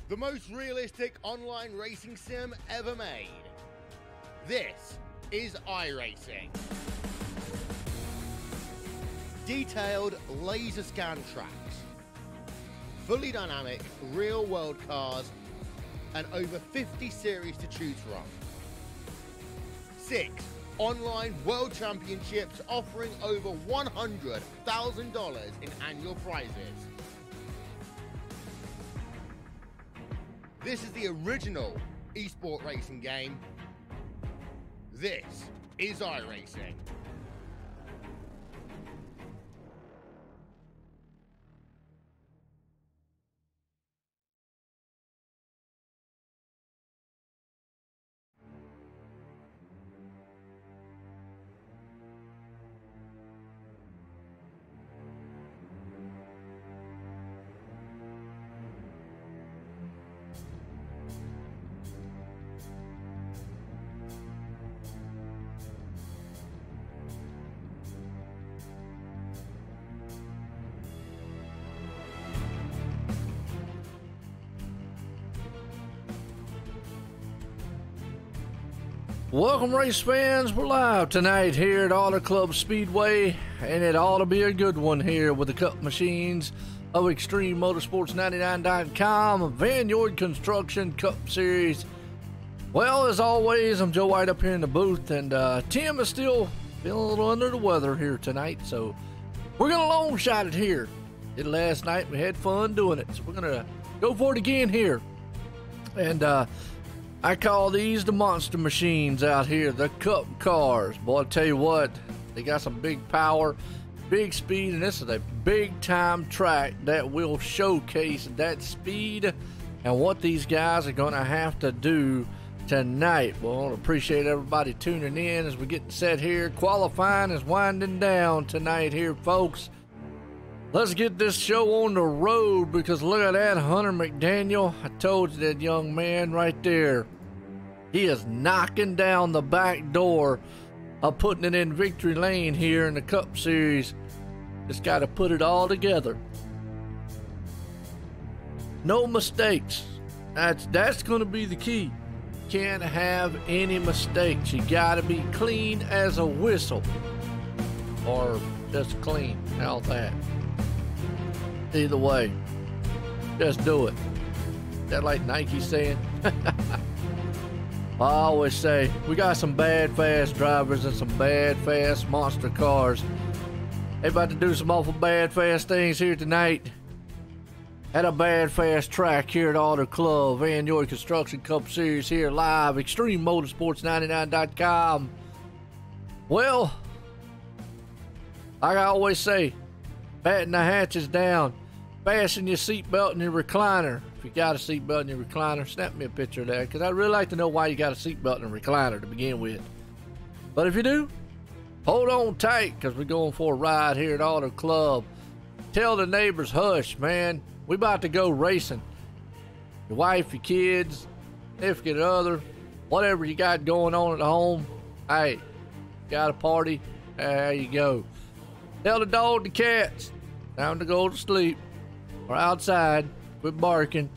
the most realistic online racing sim ever made. This is Iracing. Detailed laser scan tracks, fully dynamic real world cars, and over 50 series to choose from. 6 online world championships offering over $100,000 in annual prizes. This is the original esports racing game. This is Iracing. Welcome, race fans. We're live tonight here at Auto Club Speedway, and it ought to be a good one here with the Cup machines of Extreme Motorsports 99.com, Vannoy Construction Cup Series. Well, as always, I'm Joe White up here in the booth, and Tim is still feeling a little under the weather here tonight, so we're going to long shot it here. Did it last night. We had fun doing it, so we're going to go for it again here. And I call these the monster machines out here, the Cup cars. Boy, I tell you what, they got some big power, big speed, and this is a big time track that will showcase that speed and what these guys are going to have to do tonight. Well, I appreciate everybody tuning in as we get set here. Qualifying is winding down tonight here, folks. Let's get this show on the road, because look at that Hunter McDaniel. I told you, that young man right there, he is knocking down the back door of putting it in victory lane here in the Cup Series. Just got to put it all together. No mistakes. That's going to be the key. Can't have any mistakes. You got to be clean as a whistle, or just clean. How's that? Either way, just do it. Is that like Nike saying? I always say we got some bad fast drivers and some bad fast monster cars. They about to do some awful bad fast things here tonight at a bad fast track here at Auto Club Vannoy Construction Cup Series here live, Extreme Motorsports 99.com. Well, like I always say, batten the hatches down. Fasten your seatbelt in your recliner. If you got a seatbelt in your recliner, snap me a picture of that, because I'd really like to know why you got a seatbelt in a recliner to begin with. But if you do, hold on tight, because we're going for a ride here at Auto Club. Tell the neighbors, hush, man. We about to go racing. Your wife, your kids, significant other, whatever you got going on at home. Hey, got a party? There you go. Tell the dog, the cats, time to go to sleep. Or outside, quit barking,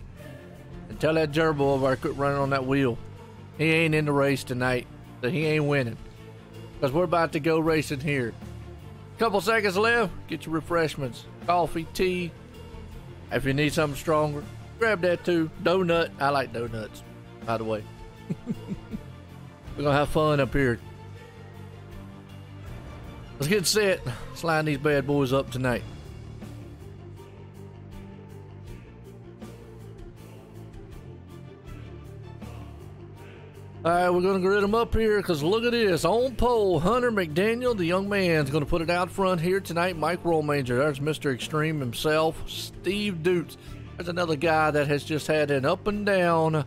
and tell that gerbil over there quit running on that wheel. He ain't in the race tonight, so he ain't winning, because we're about to go racing here. Couple seconds left. Get your refreshments, coffee, tea. If you need something stronger, grab that too. Donut. I like donuts, by the way. We're gonna have fun up here. Let's get set. Let's line these bad boys up tonight. All right, we're going to grid them up here, because look at this. On pole, Hunter McDaniel, the young man's going to put it out front here tonight. Mike Rollmanger, there's Mr. Extreme himself. Steve Dutz, there's another guy that has just had an up and down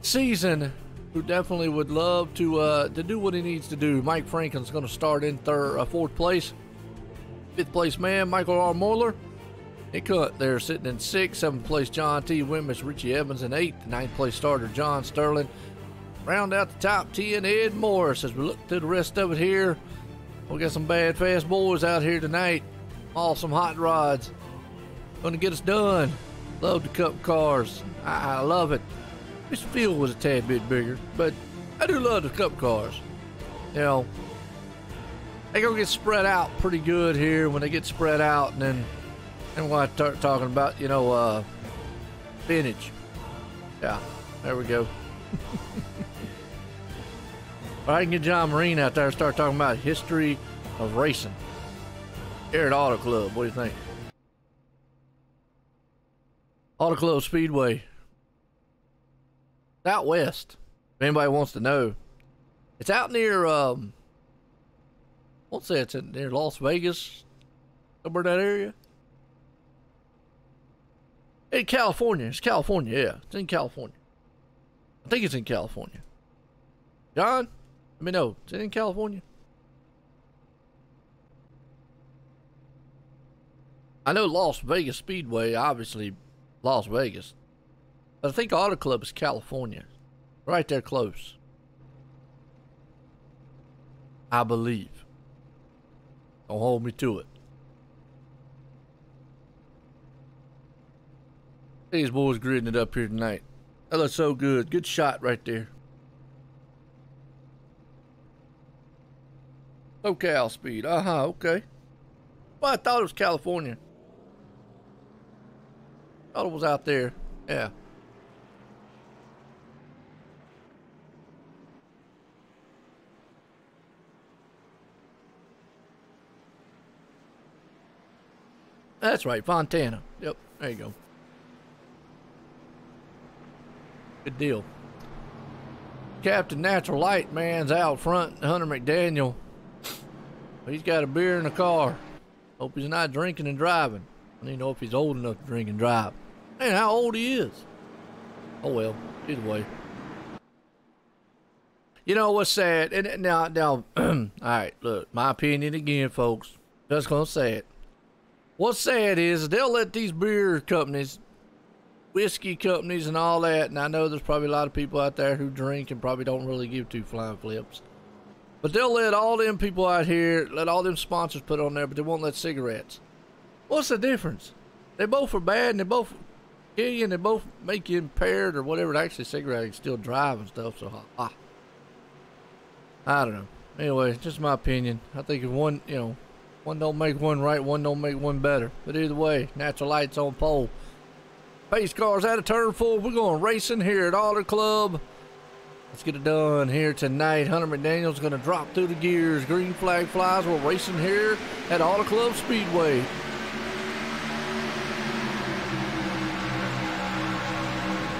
season, who definitely would love to do what he needs to do. Mike Franklin's going to start in fourth place. Fifth place man, Michael R. Moeller. Nick Hunt there sitting in sixth. Seventh place, John T. Wimmis, Richie Evans in eighth. Ninth place starter, John Sterling. Round out the top 10, Ed Morris. As we look to the rest of it here, we got some bad fast boys out here tonight. Awesome hot rods. Going to get us done. Love the Cup cars. I love it. This field was a tad bit bigger, but I do love the Cup cars. You know, they gonna get spread out pretty good here when they get spread out, and then when I start talking about, vintage. Yeah, there we go. I can get John Marine out there and start talking about history of racing here at Auto Club. What do you think? Auto Club Speedway, out west. If anybody wants to know, it's out near won't say it's near Las Vegas, somewhere in that area. In California, it's California. Yeah, it's in California. I think it's in California. John, let me know. Is it in California? I know Las Vegas Speedway, obviously Las Vegas. But I think Auto Club is California. Right there close. I believe. Don't hold me to it. These boys gridding it up here tonight. That looks so good. Good shot right there. SoCal Speed. Okay. Well, I thought it was California. Thought it was out there. Yeah. That's right, Fontana. Yep, there you go. Good deal. Captain Natural Light Man's out front. Hunter McDaniel. He's got a beer in the car. Hope he's not drinking and driving. I don't even know if he's old enough to drink and drive. Man, how old he is. Oh well, either way. You know what's sad? And now, all right, look, my opinion again, folks. Just gonna say it. What's sad is they'll let these beer companies, whiskey companies and all that, and I know there's probably a lot of people out there who drink and probably don't really give two flying flips. But they'll let all them people out here, let all them sponsors put on there, but they won't let cigarettes. What's the difference? They both are bad and they both kill you and they both make you impaired or whatever. Actually, cigarettes can still drive and stuff, so I don't know. Anyway, just my opinion. I think if one, one don't make one right, one don't make one better. But either way, Natural Light's on pole. Pace cars out of turn 4. We're going racing here at Auto Club. Let's get it done here tonight. Hunter McDaniel's going to drop through the gears. Green flag flies. We're racing here at Auto Club Speedway.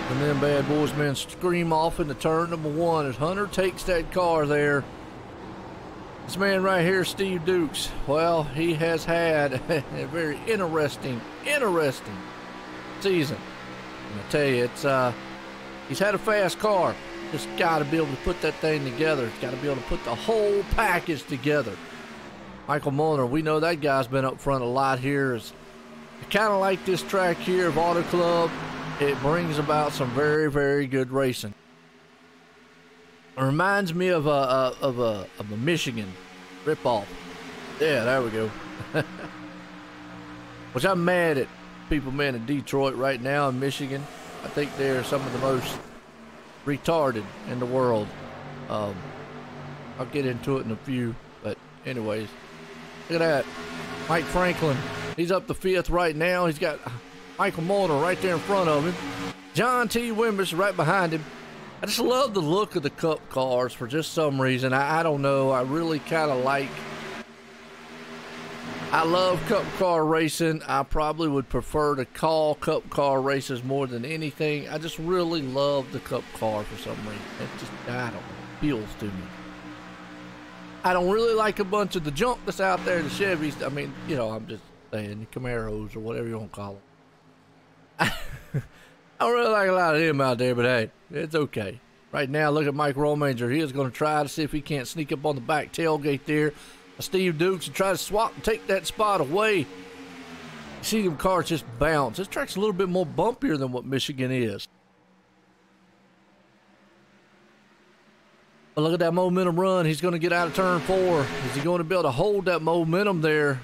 And then bad boys men scream off into turn number 1 as Hunter takes that car there. This man right here, Steve Dukes, well, he has had a very interesting season. And I tell you, he's had a fast car. Just got to be able to put that thing together. He's got to be able to put the whole package together. Michael Muller, we know that guy's been up front a lot here. I kind of like this track here of Auto Club. It brings about some very, very good racing. It reminds me of a Michigan ripoff. Yeah, there we go. Which I'm mad at people, man, in Detroit right now in Michigan. I think they're some of the most retarded in the world. I'll get into it in a few, but anyways, look at that. Mike Franklin, he's up to 5th right now. He's got Michael Molnar right there in front of him. John T. Wimbish right behind him. I just love the look of the Cup cars for just some reason. I don't know. I really kind of I love Cup car racing. I probably would prefer to call Cup car races more than anything. I just really love the Cup car for some reason. It just, I don't know, appeals to me. I don't really like a bunch of the junk that's out there, the Chevys. I mean, I'm just saying, the Camaros or whatever you want to call them. I don't really like a lot of them out there, but hey, it's okay. Right now, look at Mike Romanger. He is going to try to see if he can't sneak up on the back tailgate there. Steve Dukes and try to swap and take that spot away. You see them cars just bounce. This track's a little bit more bumpier than what Michigan is. But look at that momentum run. He's going to get out of turn 4. Is he going to be able to hold that momentum there?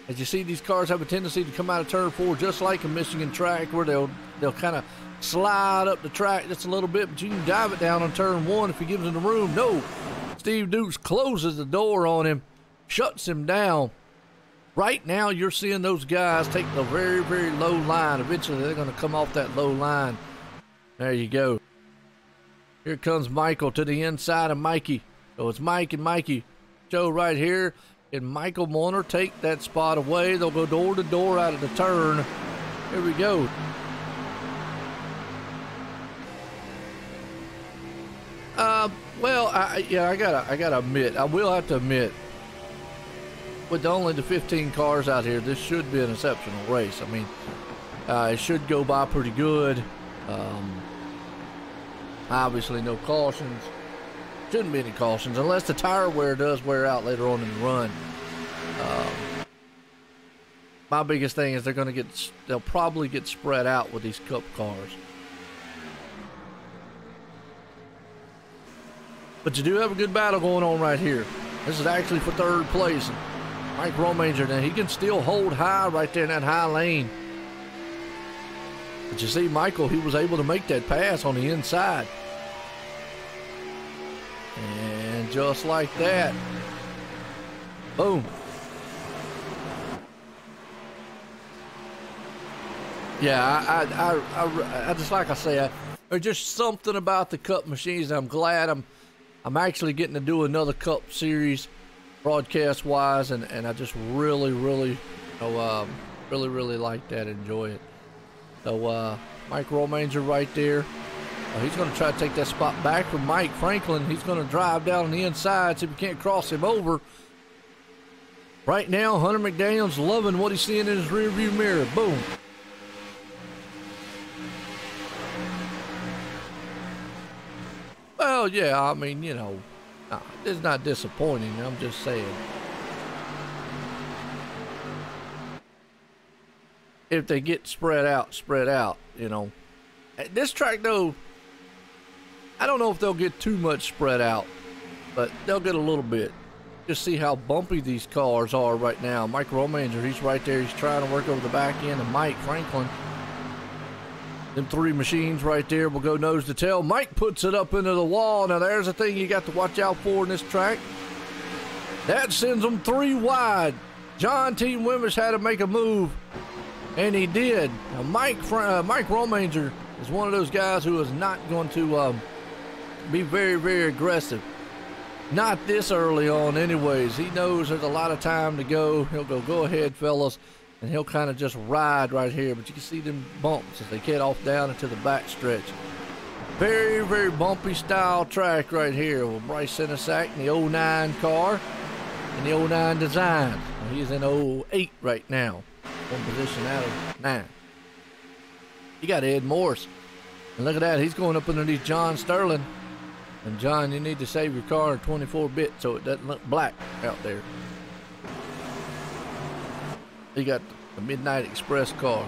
As you see, these cars have a tendency to come out of turn 4 just like a Michigan track where they'll they'll kind of slide up the track just a little bit, but you can dive it down on turn 1 if he gives him the room. No, Steve Dukes closes the door on him, shuts him down. Right now, you're seeing those guys take the very, very low line. Eventually, they're going to come off that low line. There you go. Here comes Michael to the inside of Mikey. So it's Mike and Mikey. Joe right here. And Michael Warner take that spot away. They'll go door to door out of the turn. Here we go. Well, I gotta admit, I will have to admit, with only the 15 cars out here, this should be an exceptional race. I mean, it should go by pretty good. Obviously, no cautions. Shouldn't be any cautions unless the tire wear does wear out later on in the run. My biggest thing is they'll probably get spread out with these Cup cars. But you do have a good battle going on right here. This is actually for 3rd place. Mike Romanger, now he can still hold high right there in that high lane. But you see, Michael, he was able to make that pass on the inside. And just like that, boom. Yeah, I just like I say, there's just something about the Cup machines. I'm glad I'm actually getting to do another Cup series broadcast wise, and I just really like that, enjoy it. So Mike Romanger right there. He's going to try to take that spot back from Mike Franklin. He's going to drive down on the inside, see if we can't cross him over. Right now, Hunter McDaniel's loving what he's seeing in his rearview mirror. Boom. Well, yeah, I mean, you know, it's not disappointing. I'm just saying. If they get spread out, you know. This track, though, I don't know if they'll get too much spread out, but they'll get a little bit. Just see how bumpy these cars are right now. Mike Romanger, he's right there. He's trying to work over the back end, and Mike Franklin. Them 3 machines right there will go nose to tail. Mike puts it up into the wall. Now, there's a thing you got to watch out for in this track. That sends them 3 wide. John T. Wimbish had to make a move, and he did. Now, Mike Romanger is one of those guys who is not going to be very, very aggressive. Not this early on anyways. He knows there's a lot of time to go. He'll go ahead, fellas. And he'll kind of just ride right here. But you can see them bumps as they get off down into the back stretch. Very, very bumpy style track right here with Bryce Senesack in the 09 car and the 09 design. Well, he's in 08 right now. One position out of 9. You got Ed Morris. And look at that. He's going up underneath John Sterling. And John, you need to save your car in 24-bit so it doesn't look black out there. You got the Midnight Express car.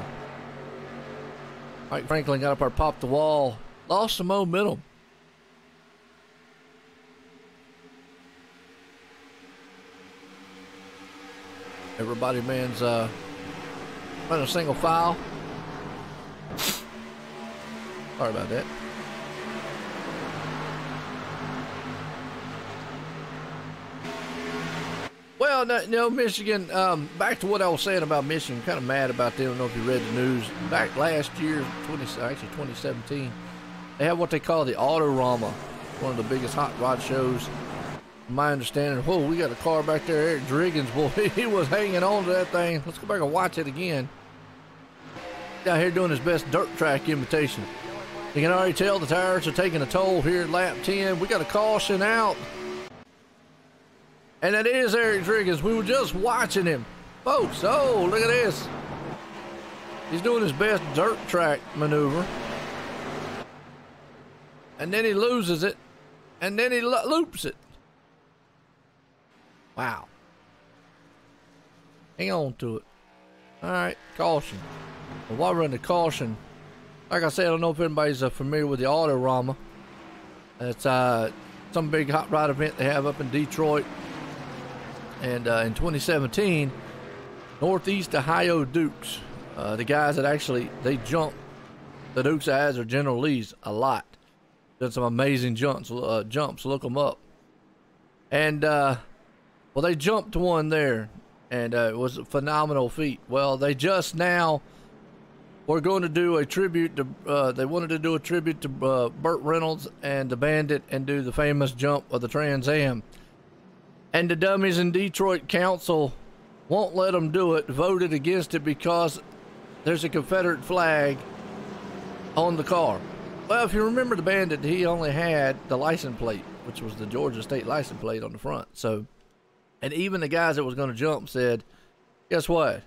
Mike Franklin got up there, popped the wall, lost some momentum. Everybody, man's running a single file. Sorry about that. Well, no, Michigan, back to what I was saying about Michigan, I'm kind of mad about them. I don't know if you read the news. Back last year, 2017, they had what they call the Autorama, one of the biggest hot rod shows. From my understanding, whoa, we got a car back there, Eric Driggins, boy, he was hanging on to that thing. Let's go back and watch it again. He's out here doing his best dirt track imitation. You can already tell the tires are taking a toll here at lap 10. We got a caution out. And that is Eric Driggins. We were just watching him. Folks, oh, look at this. He's doing his best dirt track maneuver. And then he loses it. And then he loops it. Wow. Hang on to it. All right, caution. Well, while we're in the caution, like I said, I don't know if anybody's familiar with the Autorama. It's some big hot rod event they have up in Detroit. And in 2017, Northeast Ohio Dukes, the guys that actually, they jumped the Dukes of Hazzard General Lee's a lot. Did some amazing jumps. Look them up. And well, they jumped one there, and it was a phenomenal feat. Well, they just now were going to do a tribute to. They wanted to do a tribute to Burt Reynolds and the Bandit, and do the famous jump of the Trans Am. And the Dummies in Detroit Council won't let them do it. Voted against it because there's a Confederate flag on the car. Well, if you remember the Bandit, he only had the license plate, which was the Georgia state license plate on the front. So, and even the guys that was going to jump said, "Guess what?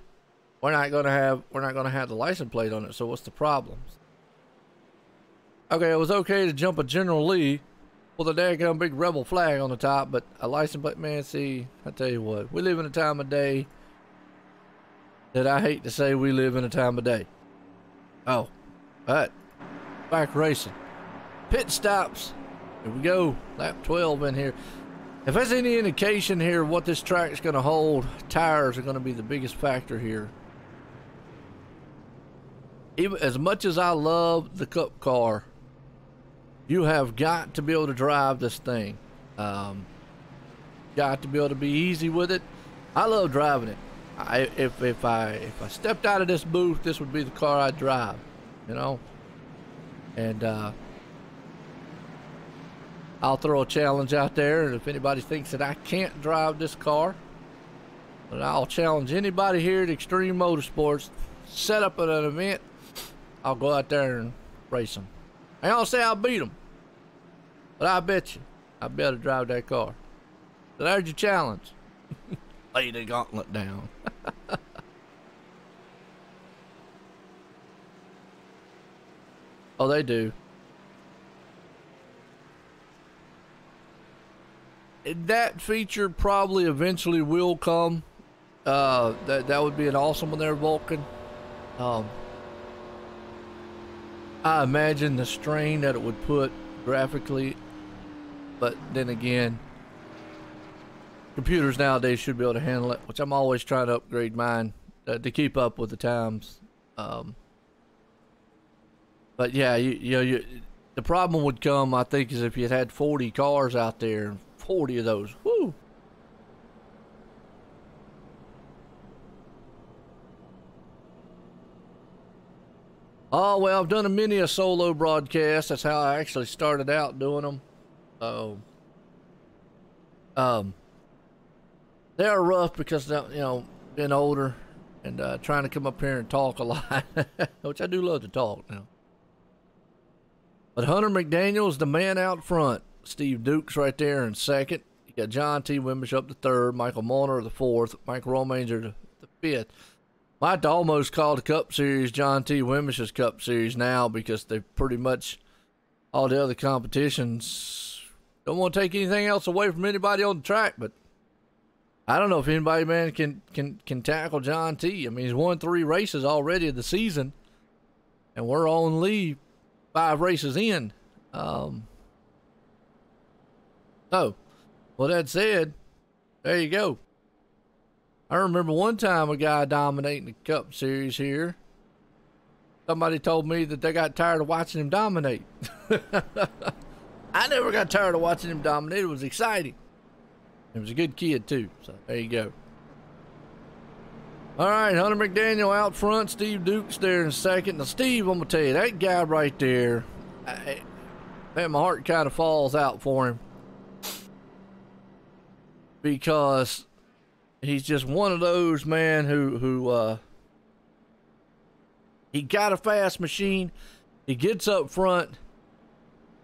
We're not going to have the license plate on it. So what's the problem?" Okay, it was okay to jump a General Lee with a daggone big rebel flag on the top, but a license plate, man. See, I tell you what, we live in a time of day that I hate to say we live in a time of day. Oh, but back racing, pit stops. Here we go, lap 12 in here. If there's any indication here of what this track is going to hold, tires are going to be the biggest factor here. Even as much as I love the Cup car, you have got to be able to drive this thing. Got to be able to be easy with it. I love driving it. If I stepped out of this booth, this would be the car I'd drive, you know. And I'll throw a challenge out there, and if anybody thinks that I can't drive this car, then I'll challenge anybody here at Extreme Motorsports. Set up at an event, I'll go out there and race them. I don't say I'll beat them, but I bet you I'll be able to drive that car. So there's your challenge. Lay the gauntlet down. Oh, they do. That feature probably eventually will come. That would be an awesome one there, Vulcan. I imagine the strain that it would put graphically, but then again, computers nowadays should be able to handle it, which I'm always trying to upgrade mine to keep up with the times. But yeah, the problem would come, I think, is if you had 40 cars out there, 40 of those, whoo. Oh, well, I've done a solo broadcast. That's how I actually started out doing them. So, they're rough because, you know, being older and trying to come up here and talk a lot, which I do love to talk now. But Hunter McDaniel's the man out front. Steve Dukes right there in second. You got John T. Wimbish up to third. Michael Molnar the fourth. Mike Romanger the fifth. Might almost call the Cup Series John T. Wimbish's Cup Series now, because they pretty much, all the other competitions, don't want to take anything else away from anybody on the track, but I don't know if anybody, man, can tackle John T. I mean, he's won 3 races already of the season, and we're only 5 races in. So, with that said, there you go. I remember one time a guy dominating the Cup Series here. Somebody told me that they got tired of watching him dominate. I never got tired of watching him dominate. It was exciting. He was a good kid, too. So, there you go. All right, Hunter McDaniel out front. Steve Dukes there in second. Now, Steve, I'm going to tell you, that guy right there, man, my heart kind of falls out for him. Because he's just one of those, man, who he got a fast machine, he gets up front,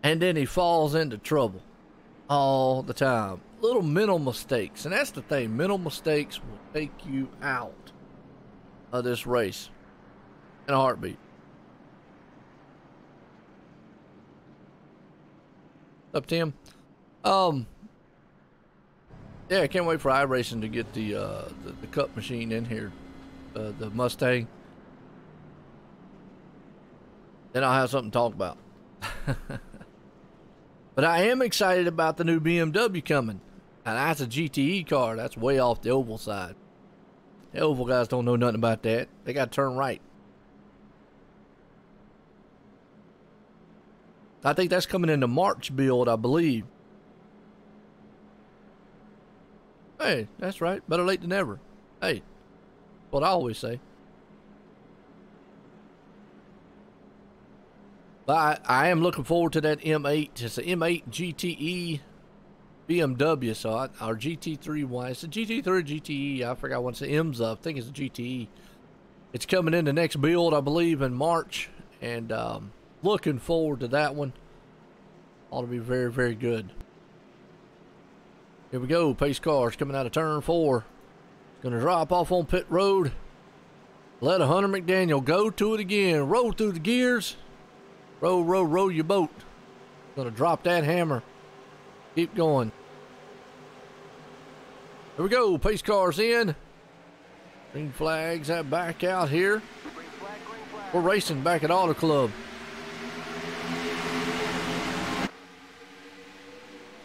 and then he falls into trouble all the time. Little mental mistakes, and that's the thing. Mental mistakes will take you out of this race in a heartbeat. Up, Tim. Yeah, I can't wait for iRacing to get the Cup machine in here, the Mustang. Then I'll have something to talk about. But I am excited about the new BMW coming. And that's a GTE car. That's way off the oval side. The oval guys don't know nothing about that. They got to turn right. I think that's coming in the March build, I believe. Hey, that's right. Better late than never. Hey, what I always say. But I am looking forward to that M8. It's an M8 GTE BMW, so or GT3 one. It's a GT3 GTE. I forgot what's the M's up. I think it's a GTE. It's coming in the next build, I believe, in March, and looking forward to that one. Ought to be very, very good. Here we go. Pace cars coming out of turn 4. Gonna drop off on pit road. Let a Hunter McDaniel go to it again. Roll through the gears. Roll, roll, roll your boat. Gonna drop that hammer. Keep going. Here we go. Pace cars in. Green flags that back out here. We're racing back at Auto Club.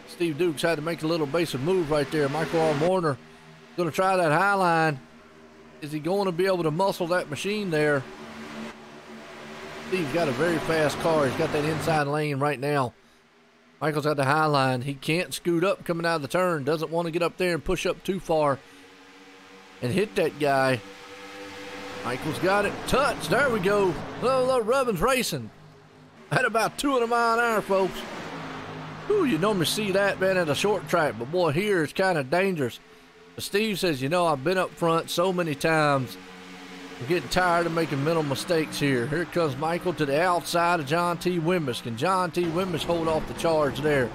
Steve Dukes had to make a little basic move right there. Michael R. Warner going to try that high line. Is he going to be able to muscle that machine there? Steve's got a very fast car. He's got that inside lane right now. Michael's at the high line. He can't scoot up coming out of the turn. Doesn't want to get up there and push up too far and hit that guy. Michael's got it. Touch. There we go. Look, Rubbin's racing at about 200 miles an hour, folks. Ooh, you normally see that, man, at a short track, but boy, here it's kind of dangerous. But Steve says, you know, I've been up front so many times. I'm getting tired of making mental mistakes here. Here comes Michael to the outside of John T. Wimbish. Can John T. Wimbish hold off the charge there?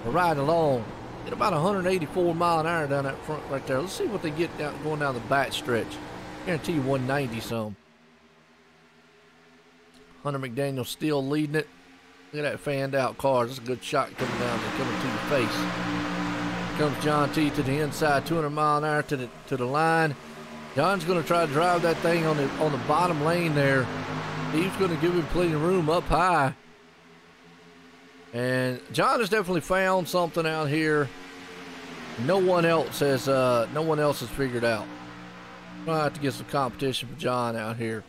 We're riding along. Get about 184 mile an hour down that front right there. Let's see what they get down, going down the back stretch. Guarantee you 190 some. Hunter McDaniel still leading it. Look at that fanned out car. That's a good shot coming down there, coming to your face. Here comes John T to the inside, 200 mile an hour to the line. John's going to try to drive that thing on the bottom lane there. Steve's going to give him plenty of room up high. And John has definitely found something out here. No one else has figured out. We'll have to get some competition for John out here.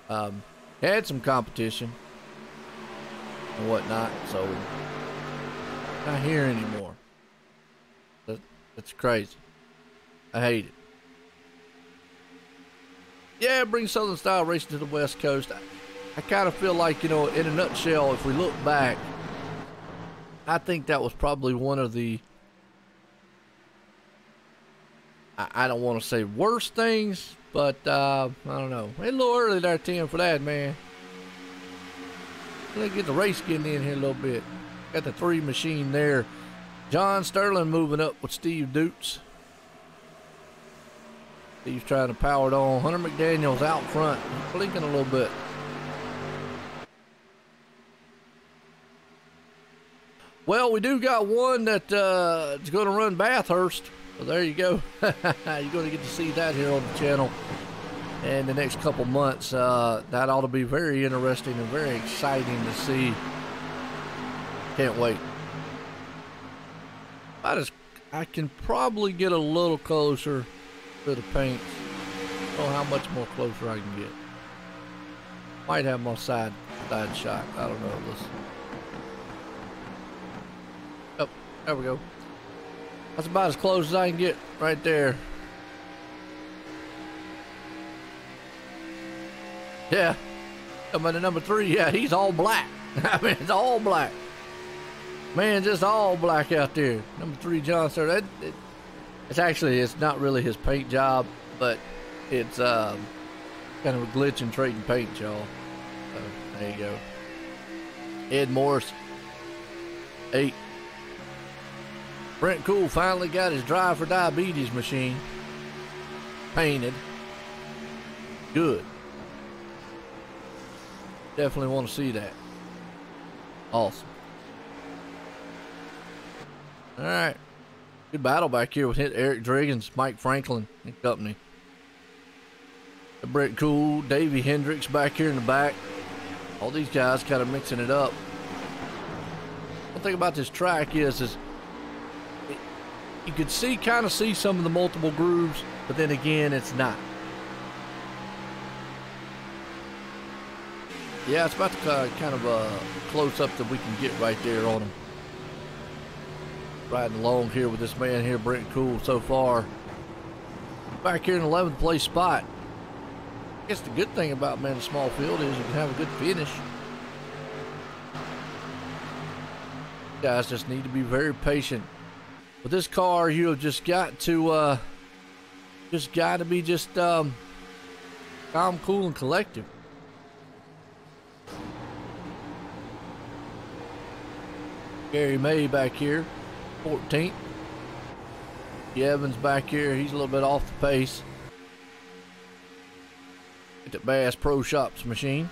Had some competition and whatnot, so not here anymore. That's crazy. I hate it. Yeah, bring Southern style racing to the West Coast. I kind of feel like, you know, in a nutshell, if we look back, I think that was probably one of the, I don't want to say worst things, but I don't know. It's a little early there, Tim, for that, man. Let's get the race getting in here a little bit. Got the 3 machine there. John Sterling moving up with Steve Dukes. Steve's trying to power it on. Hunter McDaniel's out front, blinking a little bit. Well, we do got one that is going to run Bathurst. So there you go. You're going to get to see that here on the channel in the next couple months. That ought to be very interesting and very exciting to see. Can't wait. I can probably get a little closer to the paints. I don't know how much more closer I can get. Might have my side shot. I don't know. Let's. Oh, there we go. That's about as close as I can get right there. Yeah. Coming to number 3. Yeah, he's all black. I mean, it's all black. Man, just all black out there. Number 3, John Sterling. It's not really his paint job, but it's kind of a glitch in trading paint, y'all. So, there you go. Ed Morris, 8. Brent Cool finally got his Drive for Diabetes machine painted. Good. Definitely want to see that. Awesome. All right. Good battle back here with Eric Driggins, Mike Franklin and company. Brett Cool, Davey Hendricks back here in the back. All these guys kind of mixing it up. One thing about this track is you could kind of see some of the multiple grooves, but then again, it's not. Yeah, it's about the kind of close up that we can get right there on him. Riding along here with this man here, Brent Cool, so far. Back here in 11th place spot. I guess the good thing about, man, the small field is you can have a good finish. Guys just need to be very patient. With this car, you have just got to be calm, cool, and collective. Gary May back here, 14th. Evans back here, he's a little bit off the pace. Get the Bass Pro Shops machine.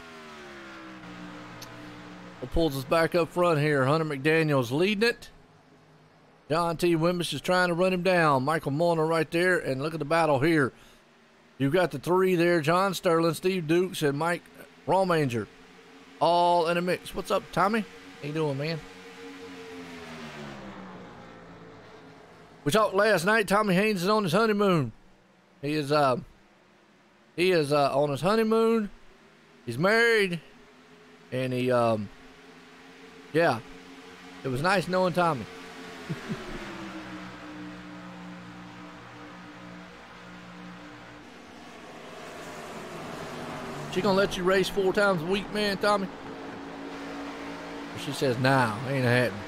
What pulls us back up front here? Hunter McDaniel's leading it. John T. Wimbish is trying to run him down. Michael Molnar right there, and look at the battle here. You've got the three there, John Sterling, Steve Dukes, and Mike Romanger, all in a mix. What's up, Tommy? How you doing, man? We talked last night. Tommy Haynes is on his honeymoon. He is on his honeymoon. He's married, and he yeah, it was nice knowing Tommy. She gonna let you race 4 times a week, man, Tommy? She says, nah, ain't happening.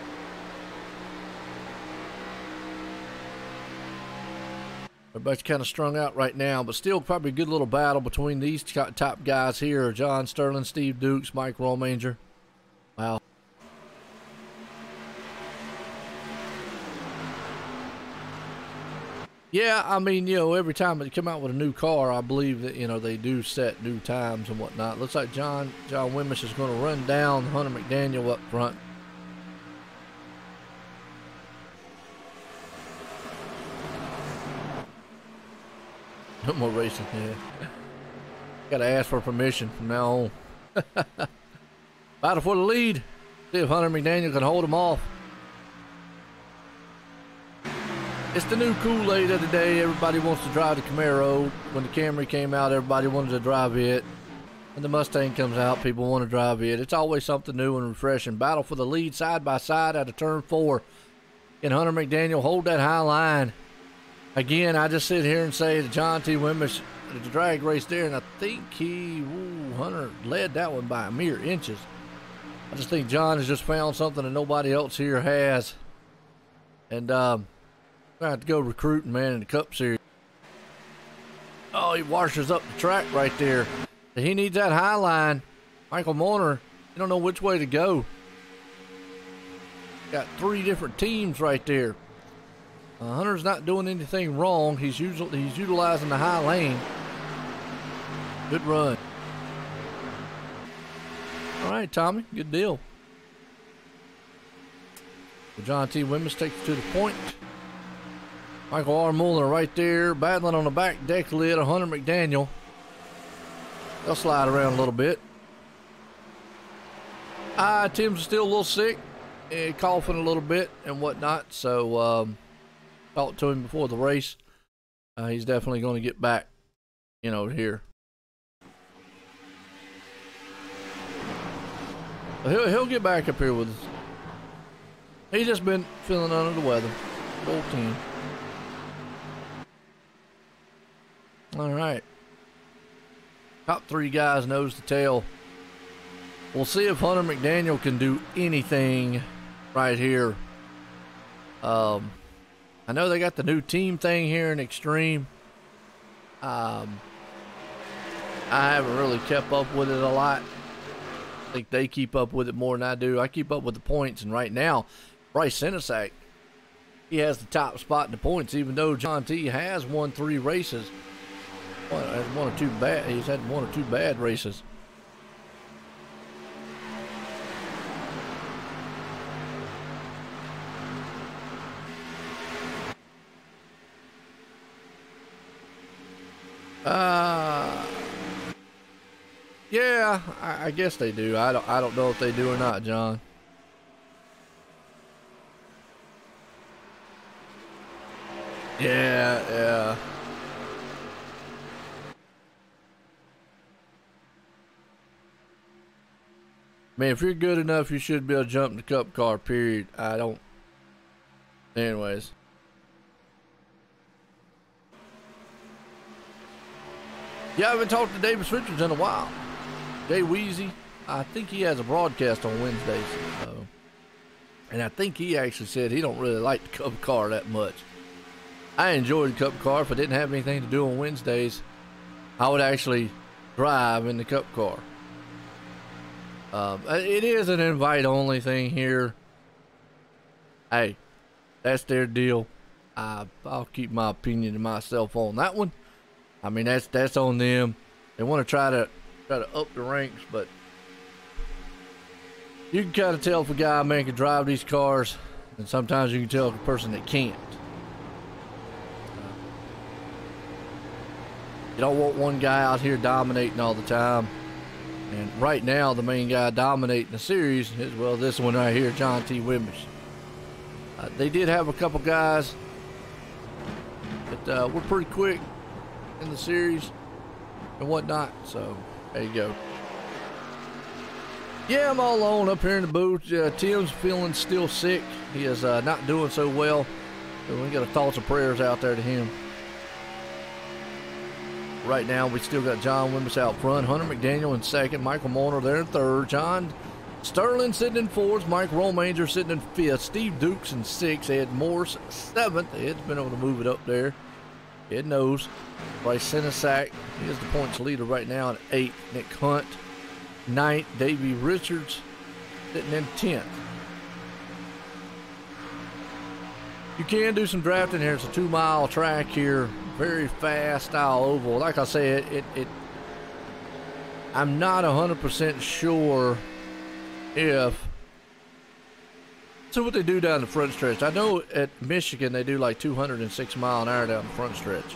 Everybody's kind of strung out right now, but still probably a good little battle between these top guys here. John Sterling, Steve Dukes, Mike Romanger. Wow. Yeah, I mean, you know, every time they come out with a new car, I believe that, you know, they do set new times and whatnot. Looks like John Wimbish is going to run down Hunter McDaniel up front. No more racing, yeah. Gotta ask for permission from now on. Battle for the lead. See if Hunter McDaniel can hold him off. It's the new Kool-Aid of the day. Everybody wants to drive the Camaro. When the Camry came out, everybody wanted to drive it. When the Mustang comes out, people want to drive it. It's always something new and refreshing. Battle for the lead side by side out of turn 4. Can Hunter McDaniel hold that high line? Again, I just sit here and say that John T. Wimbish, the drag race there, and I think Hunter led that one by a mere inches. I just think John has just found something that nobody else here has. And I have to go recruiting, man, in the Cup Series. Oh, he washes up the track right there. He needs that high line. Michael Molnar, you don't know which way to go. Got 3 different teams right there. Hunter's not doing anything wrong. He's utilizing the high lane. Good run. All right, Tommy, good deal. So John T. Wimbish takes it to the point. Michael R. Muller right there, battling on the back deck lid of Hunter McDaniel. They'll slide around a little bit. Tim's still a little sick, coughing a little bit and whatnot, so talked to him before the race. He's definitely going to get back, you know, here. He'll get back up here with us. He's just been feeling under the weather. Whole team. All right. Top 3 guys nose to tail. We'll see if Hunter McDaniel can do anything right here. I know they got the new team thing here in Extreme. I haven't really kept up with it a lot. I think they keep up with it more than I do. I keep up with the points, and right now, Bryce Senesac, he has the top spot in the points, even though John T. has won 3 races. He's had 1 or 2 bad races. Yeah, I guess they do. I don't know if they do or not, John. Yeah. Man, if you're good enough, you should be able to jump in the cup car, period. I don't. Anyways. Yeah, I haven't talked to Davis Richards in a while. Jay Weezy, I think he has a broadcast on Wednesdays. And I think he actually said he don't really like the cup car that much. I enjoy the cup car. If I didn't have anything to do on Wednesdays, I would actually drive in the cup car. It is an invite-only thing here. Hey, that's their deal. I'll keep my opinion to myself on that one. I mean, that's on them. They want to try to up the ranks, but you can kind of tell if a guy, man, can drive these cars, and sometimes you can tell if a person that can't. You don't want one guy out here dominating all the time. And right now, the main guy dominating the series is, well, this one right here, John T. Wimbish. They did have a couple guys that were pretty quick in the series and whatnot. So, there you go. Yeah, I'm all alone up here in the booth. Tim's feeling still sick. He is not doing so well. So we got to toss some prayers out there to him. Right now, we still got John Wimbish out front, Hunter McDaniel in second, Michael Marner there in third, John Sterling sitting in fourth, Mike Romanger sitting in fifth, Steve Dukes in sixth, Ed Morse seventh. Ed's been able to move it up there. Ed knows. Bryce Senesac, he is the points leader right now at eighth. Nick Hunt, ninth. Davey Richards sitting in 10th. You can do some drafting here. It's a 2-mile track here. Very fast style oval. Like I said, I'm not 100% sure if. So what they do down the front stretch. I know at Michigan they do like 206 mile an hour down the front stretch.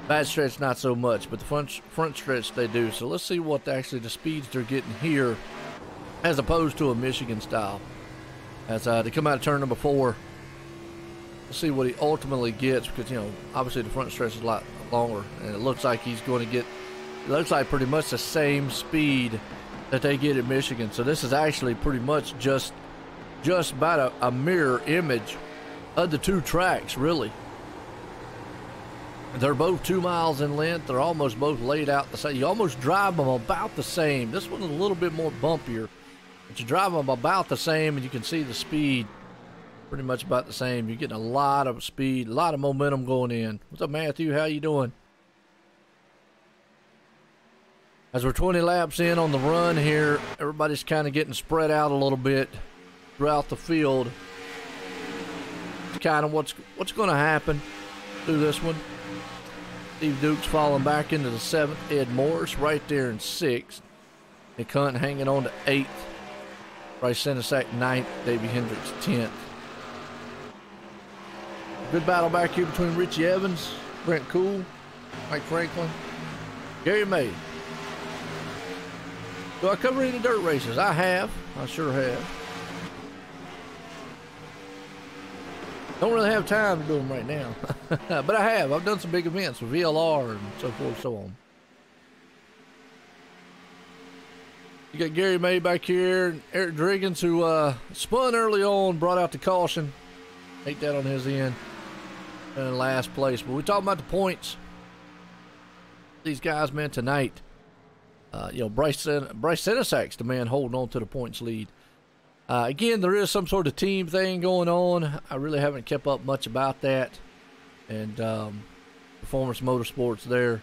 Back stretch not so much, but the front stretch they do. So let's see what actually the speeds they're getting here, as opposed to a Michigan style. As they come out of turn number 4. We'll see what he ultimately gets, because, you know, obviously the front stretch is a lot longer, and it looks like he's going to get, it looks like pretty much the same speed that they get at Michigan. So this is actually pretty much just about a mirror image of the two tracks, really. They're both 2 miles in length. They're almost both laid out the same. You almost drive them about the same. This one's a little bit more bumpier, but you drive them about the same, and you can see the speed pretty much about the same. You're getting a lot of speed, a lot of momentum going in. What's up, Matthew? How you doing? As we're 20 laps in on the run here, everybody's kind of getting spread out a little bit throughout the field. It's kind of what's going to happen through this one. Steve Dukes falling back into the 7th. Ed Morris right there in 6th. Nick Hunt hanging on to 8th. Bryce Senesac 9th. Davey Hendricks 10th. Good battle back here between Richie Evans, Brent Cool, Mike Franklin, Gary May. Do I cover any dirt races? I have. I sure have. Don't really have time to do them right now. But I have. I've done some big events with VLR and so forth and so on. You got Gary May back here, and Eric Driggins, who spun early on, brought out the caution. Take that on his end. In last place. But we're talking about the points. These guys, man, tonight. You know, Bryce Senesac's the man holding on to the points lead. Again, there is some sort of team thing going on. I really haven't kept up much about that. And Performance Motorsports there.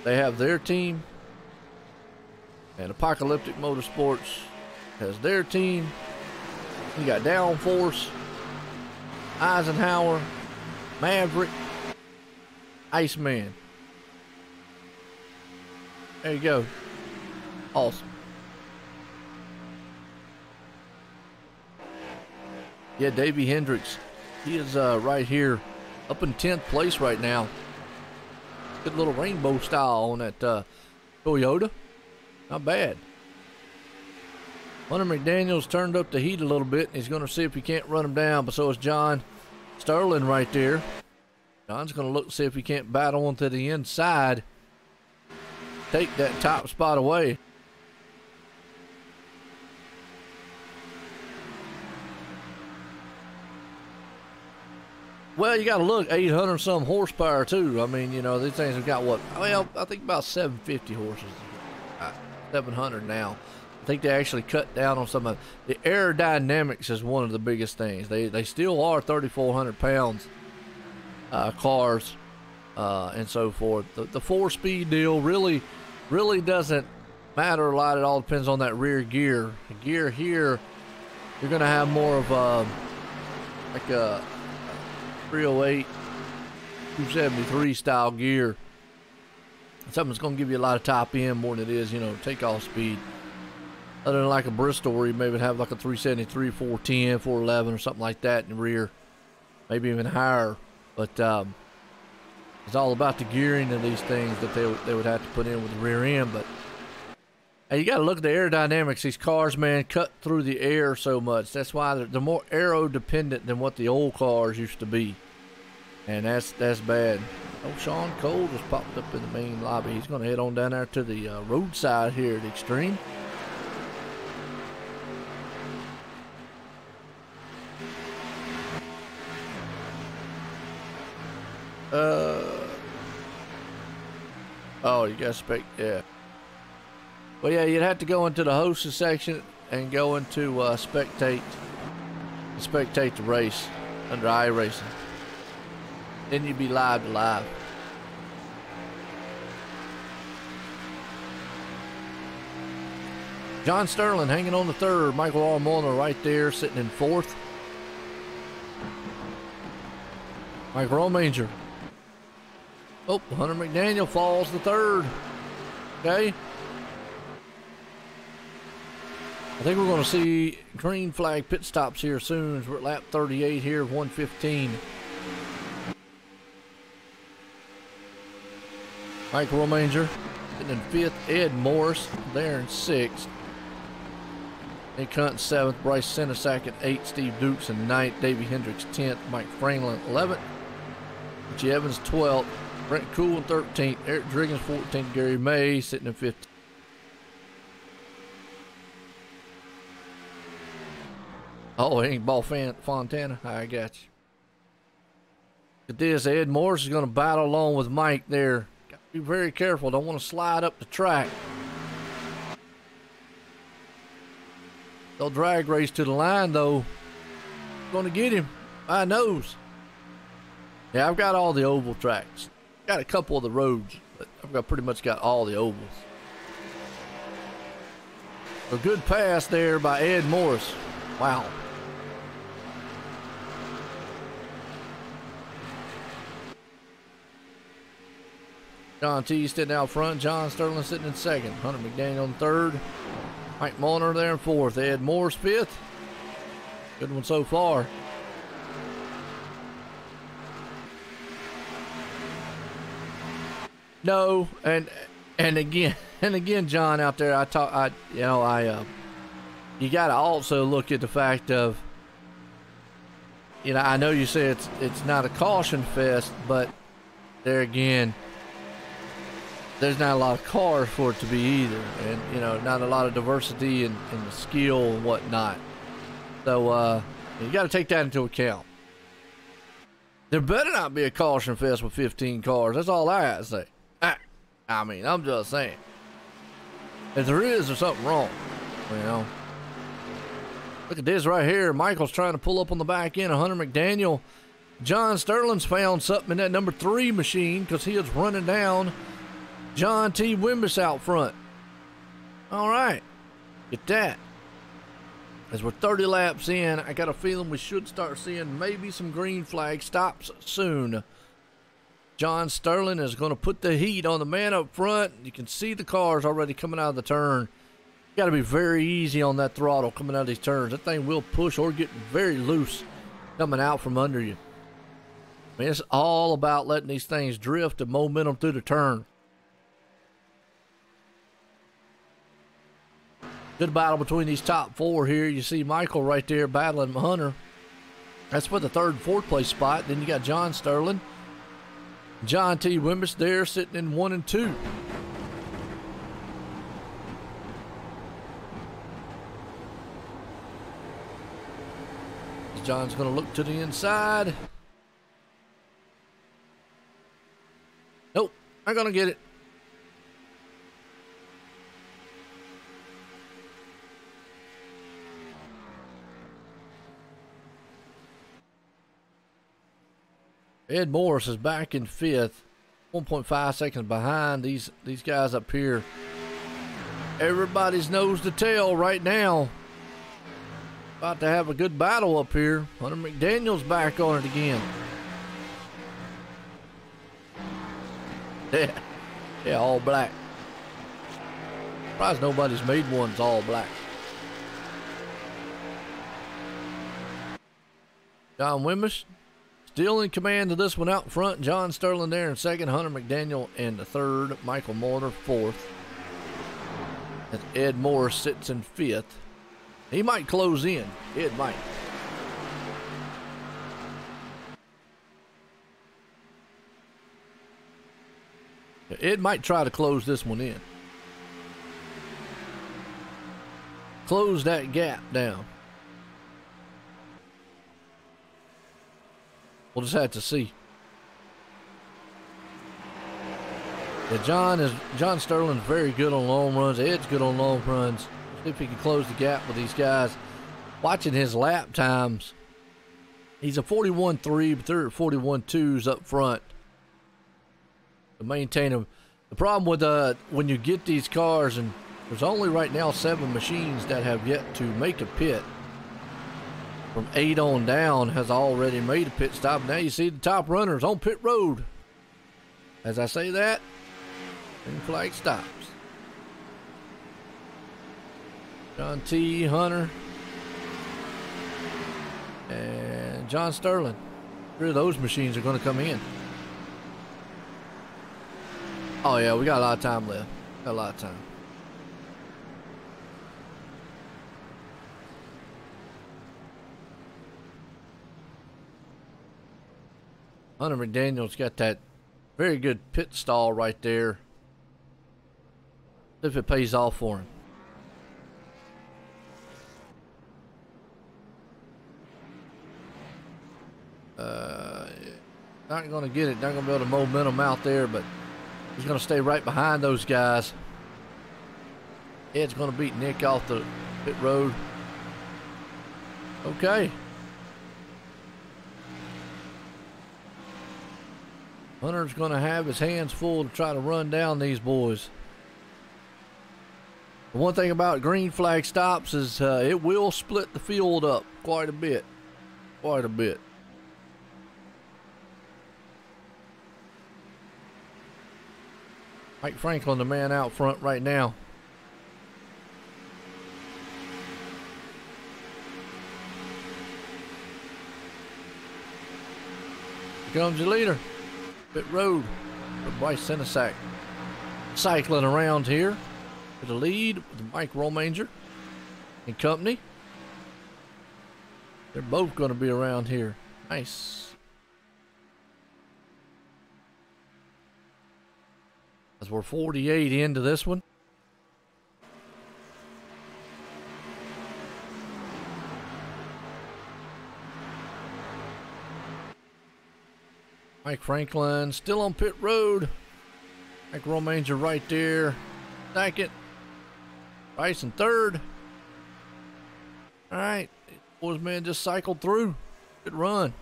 They have their team. And Apocalyptic Motorsports has their team. You got Downforce, Eisenhower, Maverick, Iceman. There you go. Awesome. Yeah, Davey Hendricks. He is right here up in 10th place right now. Good little rainbow style on that Toyota. Not bad. Hunter McDaniel's turned up the heat a little bit, and he's going to see if he can't run him down, but so is John Sterling right there. John's going to look to see if he can't battle onto the inside take that top spot away. Well, you got to look, 800 some horsepower too. I mean, you know, these things have got what? Well, I think about 750 horses, 700 now. I think they actually cut down on some of the aerodynamics is one of the biggest things. They still are 3,400 pounds cars and so forth. The 4-speed deal really doesn't matter a lot. It all depends on that rear gear. The gear here, you're going to have more of like a 308, 273 style gear. Something that's going to give you a lot of top end more than it is, you know, takeoff speed. Other than like a Bristol where you maybe have like a 373, 410, 411 or something like that in the rear. Maybe even higher. But it's all about the gearing of these things that they would have to put in with the rear end. But hey, you got to look at the aerodynamics. These cars, man, cut through the air so much. That's why they're more aero dependent than what the old cars used to be. And that's bad. Oh, Sean Cole just popped up in the main lobby. He's going to head on down there to the roadside here at Extreme. Oh, you got to spec, yeah. Well, yeah, you'd have to go into the hostess section and go into spectate the race under iRacing. Then you'd be live to live. John Sterling hanging on the third. Michael R. Molnar right there sitting in fourth. Mike Romanger. Oh, Hunter McDaniel falls to third. Okay. I think we're going to see green flag pit stops here soon as we're at lap 38 here of 115. Mike Romanger sitting in fifth. Ed Morris there in sixth. Nick Hunt seventh. Bryce Center second. Eighth. Steve Dukes in ninth. Davey Hendricks 10th. Mike Franklin 11th. Richie Evans 12th. Brent Cool in 13th. Eric Driggins 14th. Gary May sitting in 15th. Oh, ain't Ball Fontana. I got you. At this, Ed Morris is going to battle along with Mike there. Got to be very careful. Don't want to slide up the track. They'll drag race to the line, though. Going to get him by nose. Yeah, I've got all the oval tracks. Got a couple of the roads, but I've pretty much got all the ovals. A good pass there by Ed Morris. Wow. John T sitting out front. John Sterling sitting in second. Hunter McDaniel in third. Mike Molnar there in fourth. Ed Morris fifth. Good one so far. No, and again, John out there. You got to also look at the fact of, you know, I know you say it's not a caution fest, but there again, there's not a lot of cars for it to be either, and you know, not a lot of diversity in the skill and whatnot. So you got to take that into account. There better not be a caution fest with 15 cars. That's all I got to say. I mean, I'm just saying. If there is, there's something wrong, you know. Look at this right here. Michael's trying to pull up on the back end of Hunter McDaniel. John Sterling's found something in that number 3 machine because he is running down John T. Wimbish out front. All right. Get that. As we're 30 laps in, I got a feeling we should start seeing maybe some green flag stops soon. John Sterling is going to put the heat on the man up front. You can see the cars already coming out of the turn. You got to be very easy on that throttle coming out of these turns. That thing will push or get very loose coming out from under you. I mean, it's all about letting these things drift and momentum through the turn. Good battle between these top 4 here. You see Michael right there battling Hunter. That's for the 3rd and 4th place spot. Then you got John Sterling. John T. Wimbish there sitting in 1 and 2. John's going to look to the inside. Nope, not going to get it. Ed Morris is back in 5th, 1.5 seconds behind these guys up here. Everybody's nose to tail right now. About to have a good battle up here. Hunter McDaniel's back on it again. Yeah, all black. Surprised nobody's made ones all black. John Wimbish still in command of this one out front. John Sterling there in 2nd. Hunter McDaniel in the 3rd. Michael Mortar 4th. And Ed Morris sits in 5th. He might close in. Ed might. Ed might try to close this one in. Close that gap down. We'll just have to see. Yeah, John Sterling's very good on long runs. Ed's good on long runs. See if he can close the gap with these guys. Watching his lap times, he's a 41.3, but they're at 41.2s up front to maintain them. The problem with when you get these cars, and there's only right now 7 machines that have yet to make a pit. From 8 on down has already made a pit stop. Now you see the top runners on pit road. As I say that, green flag stops. John T. Hunter and John Sterling. 3 of those machines are going to come in. Oh yeah, we got a lot of time left. Got a lot of time. Hunter McDaniel's got that very good pit stall right there. See if it pays off for him. Not going to get it. Not going to build a momentum out there, but he's going to stay right behind those guys. Ed's going to beat Nick off the pit road. Okay. Hunter's going to have his hands full to try to run down these boys. The one thing about green flag stops is it will split the field up quite a bit. Quite a bit. Mike Franklin, the man out front right now. Here comes your leader. Pit road for Bryce Senesac. Cycling around here for the lead with Mike Romanger and company. They're both going to be around here. Nice. As we're 48 into this one. Mike Franklin still on pit road. Mike Romanger right there. 2nd. Bryce in 3rd. All right. Boys, man, just cycled through. Good run.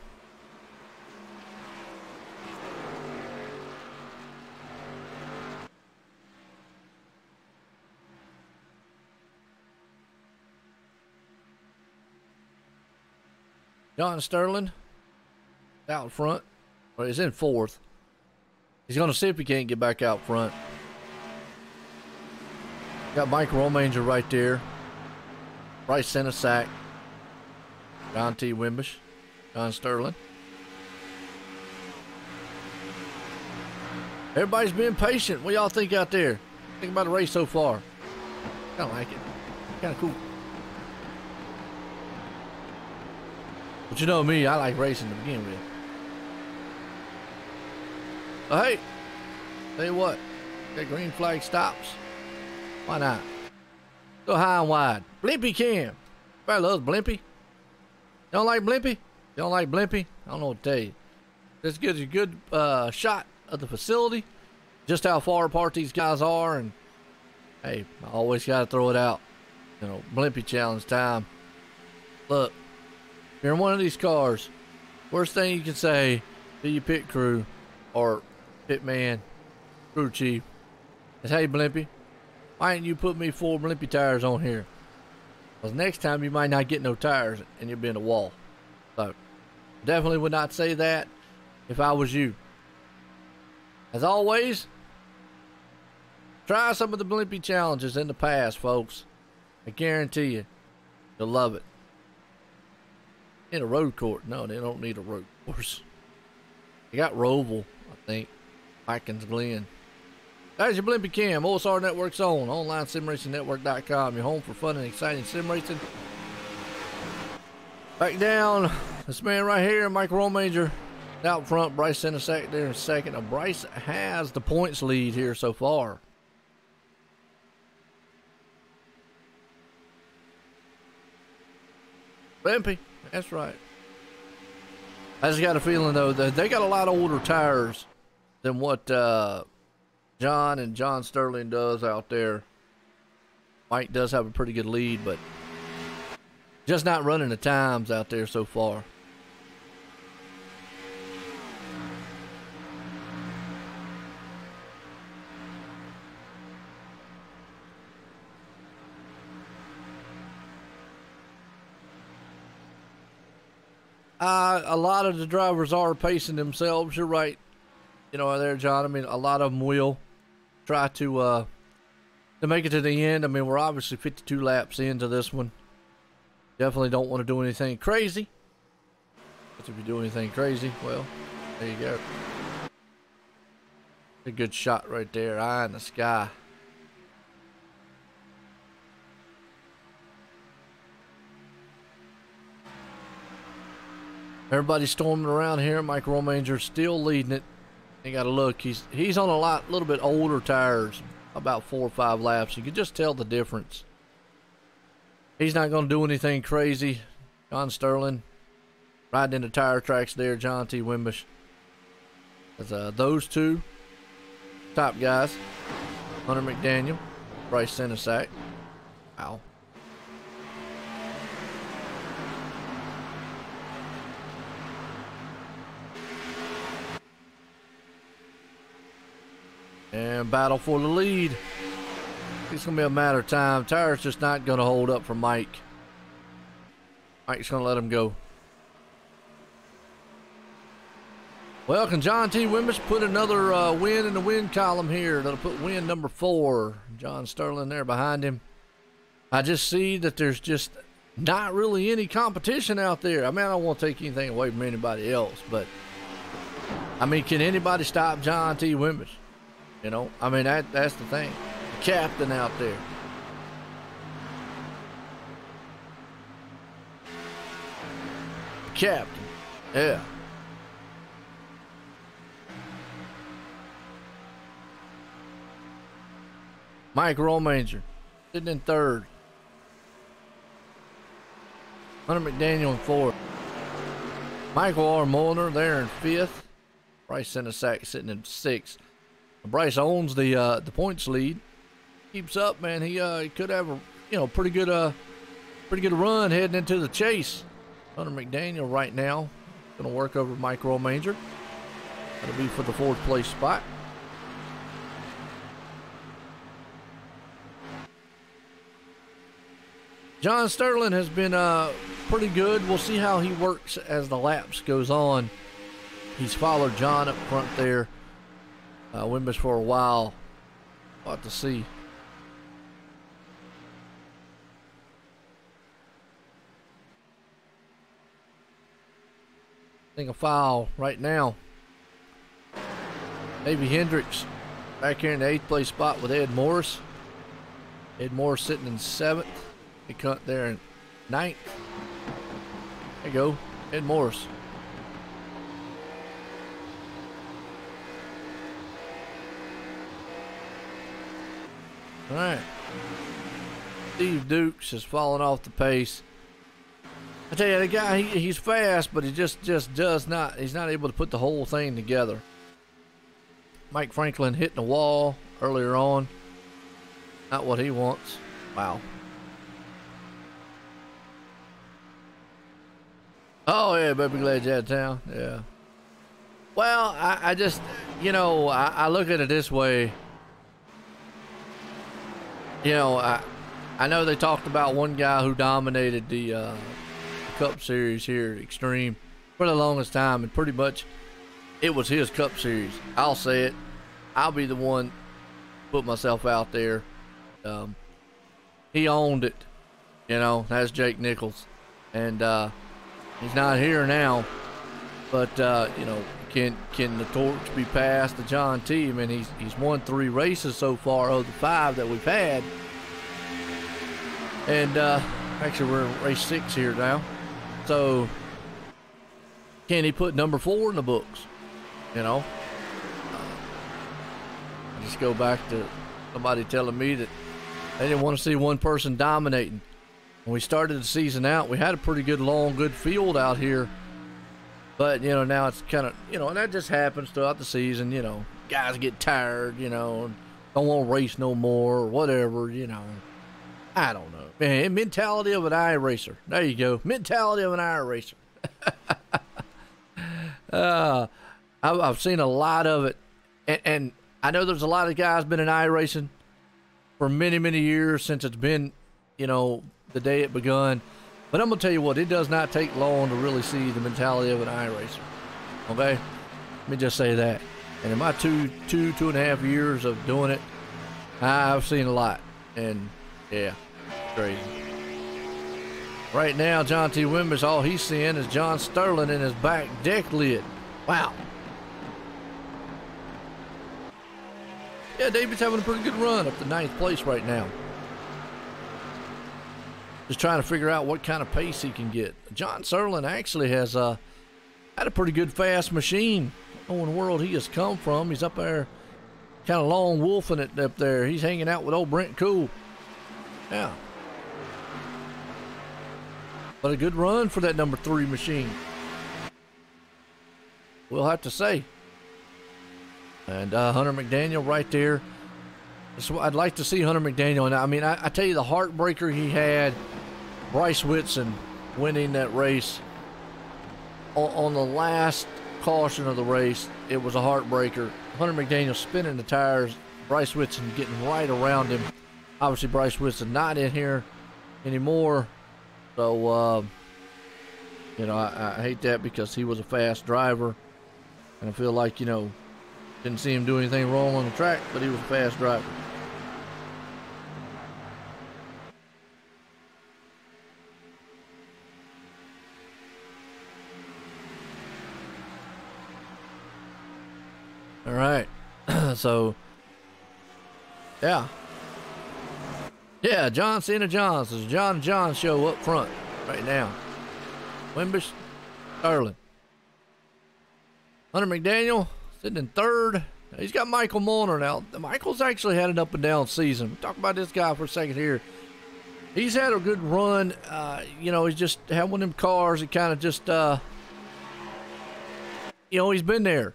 John Sterling out front. Well, he's in 4th. He's going to see if he can't get back out front. Got Mike Romanger right there. Bryce Senesac. John T. Wimbish. John Sterling. Everybody's being patient. What y'all think out there? Think about the race so far. Kind of like it. Kind of cool. But you know me, I like racing to begin with. But hey, tell you what, that green flag stops. Why not? Go high and wide. Blimpy Cam. Everybody loves Blimpy. Don't like Blimpy? Don't like Blimpy? I don't know what to tell you. This gives you a good shot of the facility, just how far apart these guys are, and hey, I always got to throw it out. You know, Blimpy challenge time. Look, if you're in one of these cars, worst thing you can say to your pit crew or pit man, crew chief, is, hey Blimpy, why ain't you put me 4 Blimpy tires on here? Because next time you might not get no tires and you'll be in the wall. So, definitely would not say that if I was you. As always, try some of the Blimpy challenges in the past, folks. I guarantee you, you'll love it. In a road course. No, they don't need a road course. They got Roval, I think. Watkins Glen. That's your Blimpy Cam, OSRNetwork's own, online simracingnetwork.com. Your home for fun and exciting sim racing. Back down, this man right here, Mike Romanger, out front. Bryce Senesac there in second. Now, Bryce has the points lead here so far. Blimpy, that's right. I just got a feeling, though, that they got a lot older tires than what John and John Sterling does out there. Mike does have a pretty good lead, but just not running the times out there so far. A lot of the drivers are pacing themselves. You're right. You know, there, John. I mean, a lot of them will try to make it to the end. I mean, we're obviously 52 laps into this one. Definitely don't want to do anything crazy. But if you do anything crazy, well, there you go. A good shot right there. Eye in the sky. Everybody's storming around here. Mike Romanger still leading it. You got to look. He's on a little bit older tires, about 4 or 5 laps. You can just tell the difference. He's not going to do anything crazy. John Sterling riding into tire tracks there. John T. Wimbish. As those two top guys, Hunter McDaniel, Bryce Senesac. Wow. And battle for the lead. It's going to be a matter of time. Tire's just not going to hold up for Mike. Mike's going to let him go. Well, can John T. Wimbish put another win in the win column here? That'll put win number 4. John Sterling there behind him. I just see that there's just not really any competition out there. I mean, I don't want to take anything away from anybody else, but I mean, can anybody stop John T. Wimbish? You know, I mean, that's the thing. The captain out there. Captain. Yeah. Mike Romanger sitting in 3rd. Hunter McDaniel in 4th. Michael R. Molnar there in 5th. Bryce Senesac sitting in 6th. Bryce owns the points lead. Keeps up, man. He could have a pretty good run heading into the chase. Hunter McDaniel right now gonna work over Mike Romanger. That'll be for the 4th place spot. John Sterling has been pretty good. We'll see how he works as the laps goes on. He's followed John up front there. Wimbish for a while. We'll have to see. I think a foul right now. Maybe Hendricks back here in the 8th place spot with Ed Morris. Ed Morris sitting in 7th. He cut there in 9th. There you go. Ed Morris. All right. Steve Dukes has fallen off the pace. I tell you, the guy, he's fast, but he just does not, he's not able to put the whole thing together. Mike Franklin hitting the wall earlier on. Not what he wants. Wow. Oh, yeah, baby, glad you're out of town. Yeah. Well, I just, you know, I look at it this way. You know, I know they talked about one guy who dominated the Cup Series here at Extreme for the longest time, and pretty much it was his Cup Series. I'll say it. I'll be the one to put myself out there. He owned it. You know, that's Jake Nichols. And he's not here now. But, you know, can the torch be passed to John T? I mean, he's won 3 races so far of the 5 that we've had. And actually, we're in race 6 here now. So, can he put number 4 in the books? You know? I just go back to somebody telling me that they didn't want to see one person dominating. When we started the season out, we had a pretty good, long, good field out here. But, you know, now it's kind of, you know, and that just happens throughout the season, you know. Guys get tired, you know, don't want to race no more or whatever, you know. I don't know. Man, mentality of an iRacer. There you go. Mentality of an iRacer. I've seen a lot of it. And I know there's a lot of guys been in iRacing for many, many years since it's been, you know, the day it begun. But I'm going to tell you what, it does not take long to really see the mentality of an iRacer. Okay? Let me just say that. And in my two and a half years of doing it, I've seen a lot. And, yeah, crazy. Right now, John T. Wimbish, all he's seeing is John Sterling in his back deck lid. Wow. Yeah, David's having a pretty good run up to 9th place right now. Just trying to figure out what kind of pace he can get. John Sterling actually has had a pretty good fast machine. I don't know where in the world he has come from. He's up there kind of lone wolfing it up there. He's hanging out with old Brent Cool. Yeah. But a good run for that number 3 machine. We'll have to say. And Hunter McDaniel right there. So I'd like to see Hunter McDaniel. And I mean, I tell you, the heartbreaker he had, Bryce Whitson winning that race on the last caution of the race. It was a heartbreaker. Hunter McDaniel spinning the tires, Bryce Whitson getting right around him. Obviously, Bryce Whitson not in here anymore. So, you know, I hate that because he was a fast driver. And I feel like, you know, didn't see him do anything wrong on the track, but he was a fast driver. All right. So, yeah. Yeah, John Cena Johns. It's a John and John show up front right now. Wimbish, Sterling. Hunter McDaniel sitting in 3rd. He's got Michael Molnar now. Michael's actually had an up and down season. Talk about this guy for a second here. He's had a good run. You know, he's just had one of them cars that kind of just, you know, he's been there.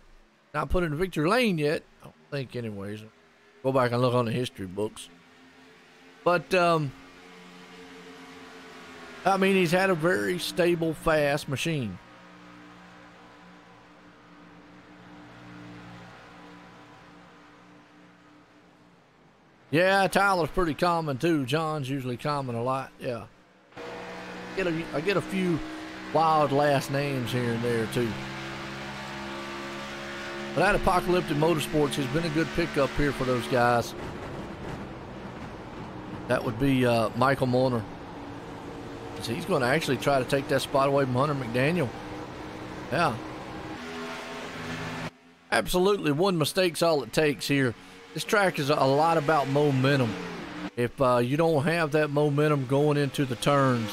Not put in victory lane yet. I don't think anyways. Go back and look on the history books. But, I mean, he's had a very stable, fast machine. Yeah, Tyler's pretty common too. John's usually common a lot. Yeah. I get a few wild last names here and there too. But that Apocalyptic Motorsports has been a good pickup here for those guys. That would be Michael Molnar. So he's going to actually try to take that spot away from Hunter McDaniel. Yeah. Absolutely, one mistake's all it takes here. This track is a lot about momentum. If you don't have that momentum going into the turns,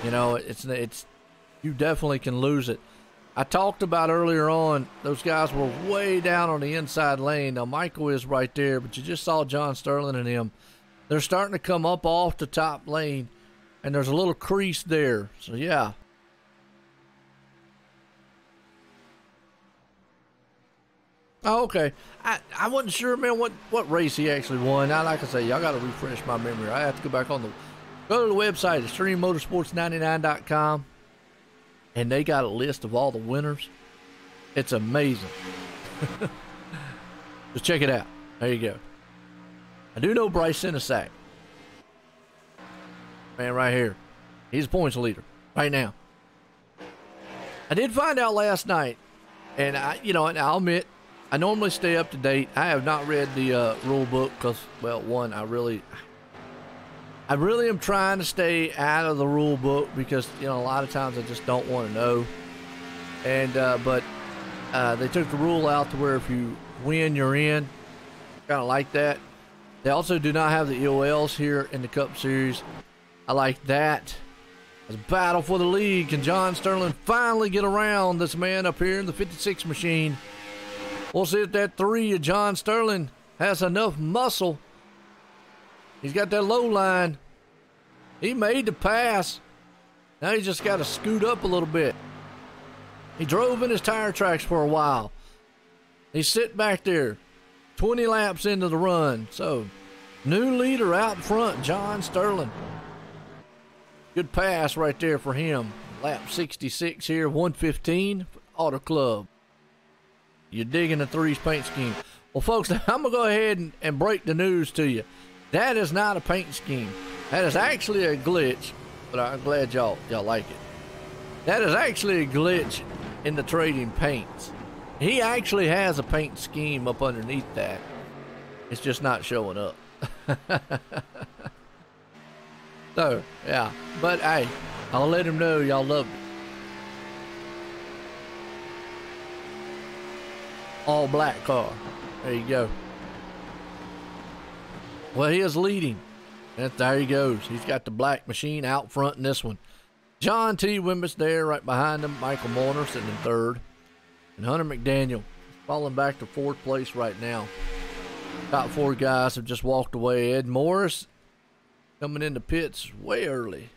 you know, it's you definitely can lose it. I talked about earlier on, those guys were way down on the inside lane. Now, Michael is right there, but you just saw John Sterling and him. They're starting to come up off the top lane, and there's a little crease there. So, yeah, Oh, okay. I wasn't sure, man, what race he actually won. Now, like I say, y'all got to refresh my memory. I have to go back on go to the website, extrememotorsports99.com, and they got a list of all the winners. It's amazing. Just check it out. There you go. I do know Bryce Sinesack. Man, right here. He's a points leader right now. I did find out last night, and and I'll admit, I normally stay up to date. I have not read the rule book because, well, one, I really am trying to stay out of the rule book because, a lot of times I just don't want to know. And but they took the rule out to where if you win, you're in. Kind of like that. They also do not have the EOLs here in the Cup Series. I like that. It's a battle for the lead. Can John Sterling finally get around this man up here in the 56 machine? We'll see if that 3 of John Sterling has enough muscle. He's got that low line. He made the pass. Now he just got to scoot up a little bit. He drove in his tire tracks for a while. He's sitting back there, 20 laps into the run. So, new leader out in front, John Sterling. Good pass right there for him. Lap 66 here, 115, Auto Club. You're digging the 3's paint scheme. Well, folks, I'm going to go ahead and break the news to you. That is not a paint scheme. That is actually a glitch, but I'm glad y'all like it. That is actually a glitch in the trading paints. He actually has a paint scheme up underneath that. It's just not showing up. So, yeah. But, hey, I'll let him know y'all loved it. All black car. There you go. Well, he is leading. And there he goes. He's got the black machine out front in this one. John T. Wimbett's there right behind him. Michael Morner sitting in third. And Hunter McDaniel falling back to fourth place right now. Top 4 guys have just walked away. Ed Morris coming into pits way early.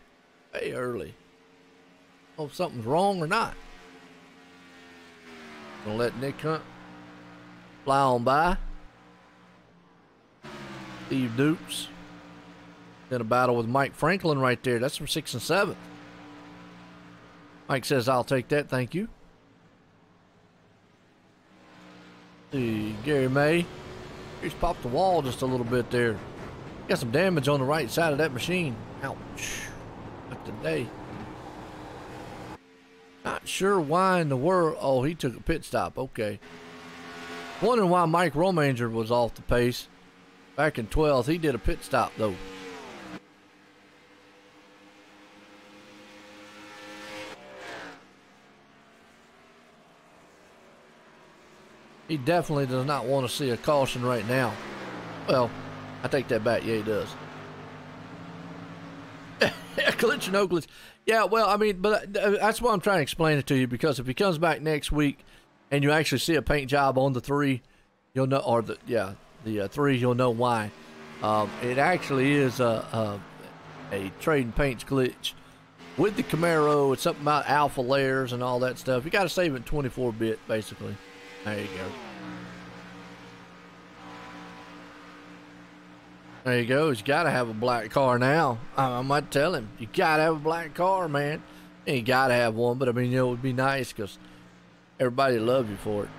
Way early. I don't know if something's wrong or not. Gonna let Nick Hunt fly on by. Steve Dukes in a battle with Mike Franklin right there. That's from 6th and 7th. Mike says, I'll take that, thank you. See, Gary May. He's popped the wall just a little bit there. Got some damage on the right side of that machine. Ouch. Not today. Not sure why in the world. Oh, he took a pit stop. Okay. Wondering why Mike Romanger was off the pace. Back in 12th, he did a pit stop, though. He definitely does not want to see a caution right now. Well, I take that back. Yeah, he does. Glitch or no glitch. Yeah, well, I mean, but that's why I'm trying to explain it to you, because if he comes back next week and you actually see a paint job on the 3, you'll know, or the 3, you'll know why. It actually is a trading paints glitch. With the Camaro, it's something about alpha layers and all that stuff. You got to save it in 24-bit, basically. There you go. There you go. He's got to have a black car now. I might tell him, you got to have a black car, man. And you got to have one, but I mean, it would be nice because everybody would love you for it.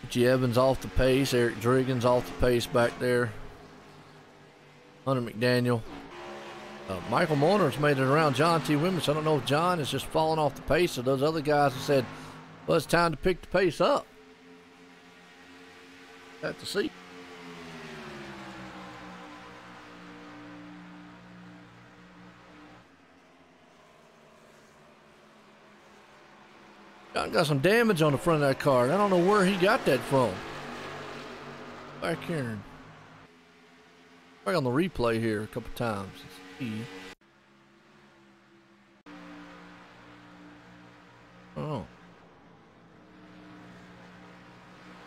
G. Evans off the pace. Eric Driggins off the pace back there. Hunter McDaniel. Michael Moner's made it around John T. Wimmer. I don't know if John is just falling off the pace, or those other guys have said, well, it's time to pick the pace up. Have to see. John got some damage on the front of that car. I don't know where he got that from. Back here. Back on the replay here a couple times. Oh.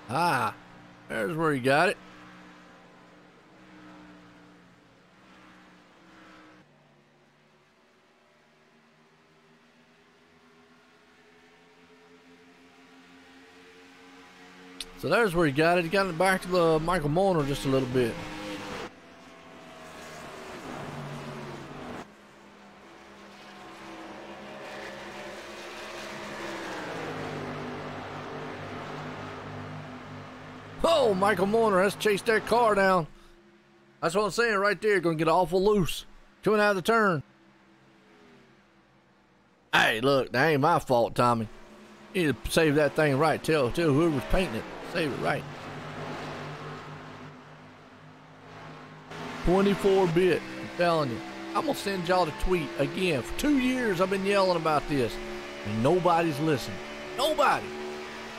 Ah. There's where he got it. So there's where he got it. He got it back to the Michael Moner just a little bit. Oh, Michael Moner has chased that car down. That's what I'm saying right there. Gonna get awful loose. Coming out of the turn. Hey, look, that ain't my fault, Tommy. You need to save that thing right. Tell whoever's painting it, save it right. 24-bit, I'm telling you. I'm gonna send y'all the tweet again. For 2 years I've been yelling about this, and nobody's listening. Nobody.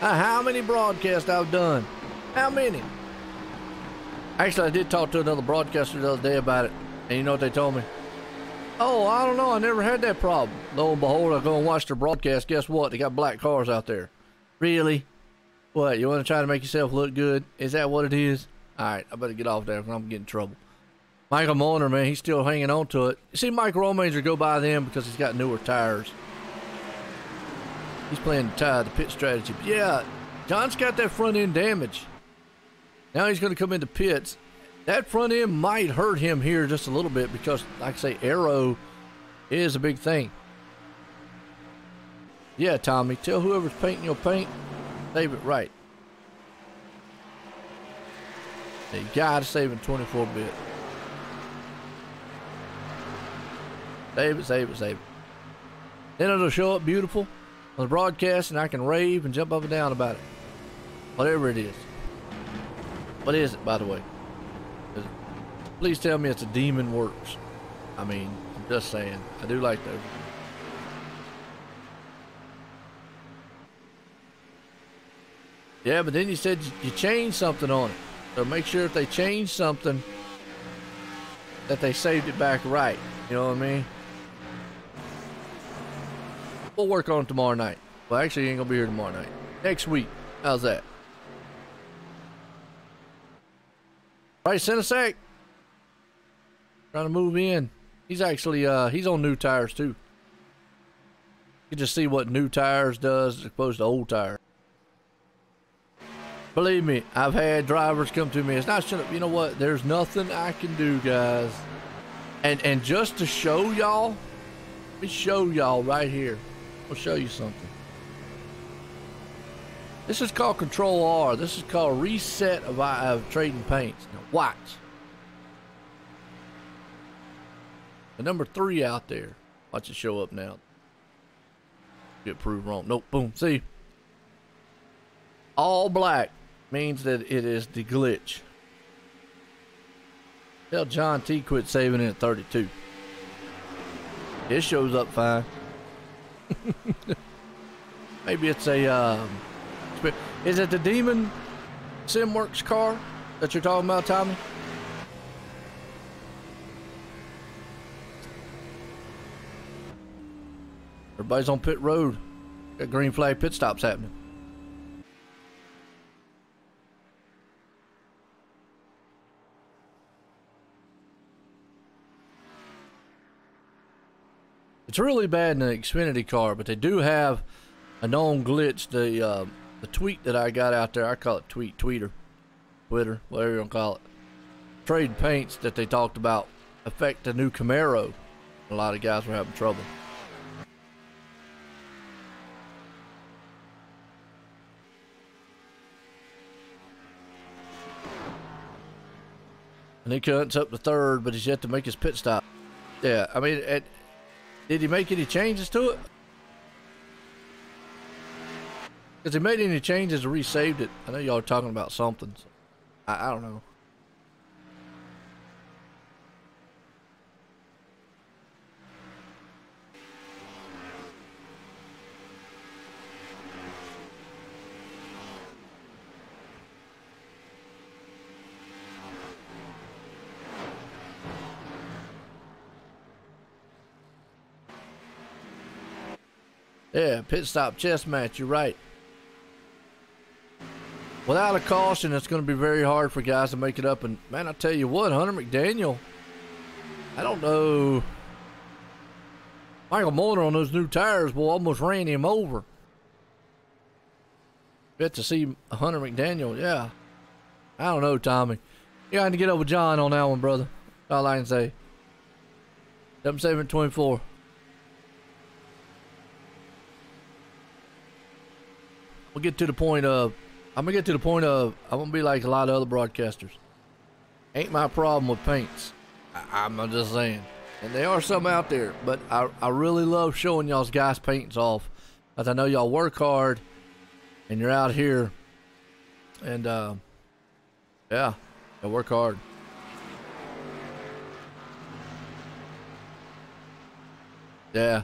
How many broadcasts I've done? How many? Actually, I did talk to another broadcaster the other day about it, and you know what they told me? Oh, I don't know. I never had that problem. Lo and behold, I go and watch their broadcast. Guess what? They got black cars out there. Really? What? You want to try to make yourself look good? Is that what it is? All right, I better get off there because I'm getting in trouble. Michael Moner, man, he's still hanging on to it. You see Mike Romanger go by them because he's got newer tires. He's playing the pit strategy. But yeah, John's got that front end damage. Now he's going to come into pits. That front end might hurt him here just a little bit because, like I say, aero is a big thing. Yeah, Tommy, tell whoever's painting your paint, save it right. You got to save it 24-bit. Save it, save it, save it. Then it'll show up beautiful on the broadcast, and I can rave and jump up and down about it. Whatever it is. What is it, by the way? Please tell me it's a Demon Works. I mean, I'm just saying. I do like those. Yeah, but then you said you changed something on it. So make sure if they change something that they saved it back right. You know what I mean? We'll work on it tomorrow night. Well, actually, you ain't gonna be here tomorrow night. Next week. How's that? Right, Cinesec. Trying to move in. He's actually, he's on new tires too. You can just see what new tires does as opposed to old tires. Believe me, I've had drivers come to me. It's not shut up. You know what? There's nothing I can do, guys. And just to show y'all, let me show y'all right here. I'll show you something. This is called Control R. This is called reset of trading paints. Now watch. The number 3 out there. Watch it show up now. Get proved wrong. Nope. Boom. See? All black means that it is the glitch. Tell John T quit saving it at 32. It shows up fine. Maybe it's a is it the Demon Simworks car that you're talking about, Tommy? Everybody's on pit road. Got green flag pit stops happening. It's really bad in the Xfinity car, but they do have a known glitch. The tweet that I got out there, I call it Twitter, whatever you want to call it. Trade paints that they talked about affect the new Camaro. A lot of guys were having trouble. And he cuts up to 3rd, but he's yet to make his pit stop. Yeah, I mean, did he make any changes to it? Because he made any changes or resaved it. I know y'all are talking about something. So I don't know. Yeah, pit stop chess match, you're right. Without a caution, it's going to be very hard for guys to make it up. And, man, I tell you what, Hunter McDaniel, I don't know. Michael Moner on those new tires, boy, almost ran him over. Bet to see Hunter McDaniel. Yeah. I don't know, Tommy. You got to get over John on that one, brother. That's all I can say. 7-7-24. I'm gonna get to the point of I'm gonna be like a lot of other broadcasters. Ain't my problem with paints. I'm just saying. And there are some out there, but I really love showing y'all's guys' paints off. Because I know y'all work hard and you're out here. And yeah, y'all work hard. Yeah.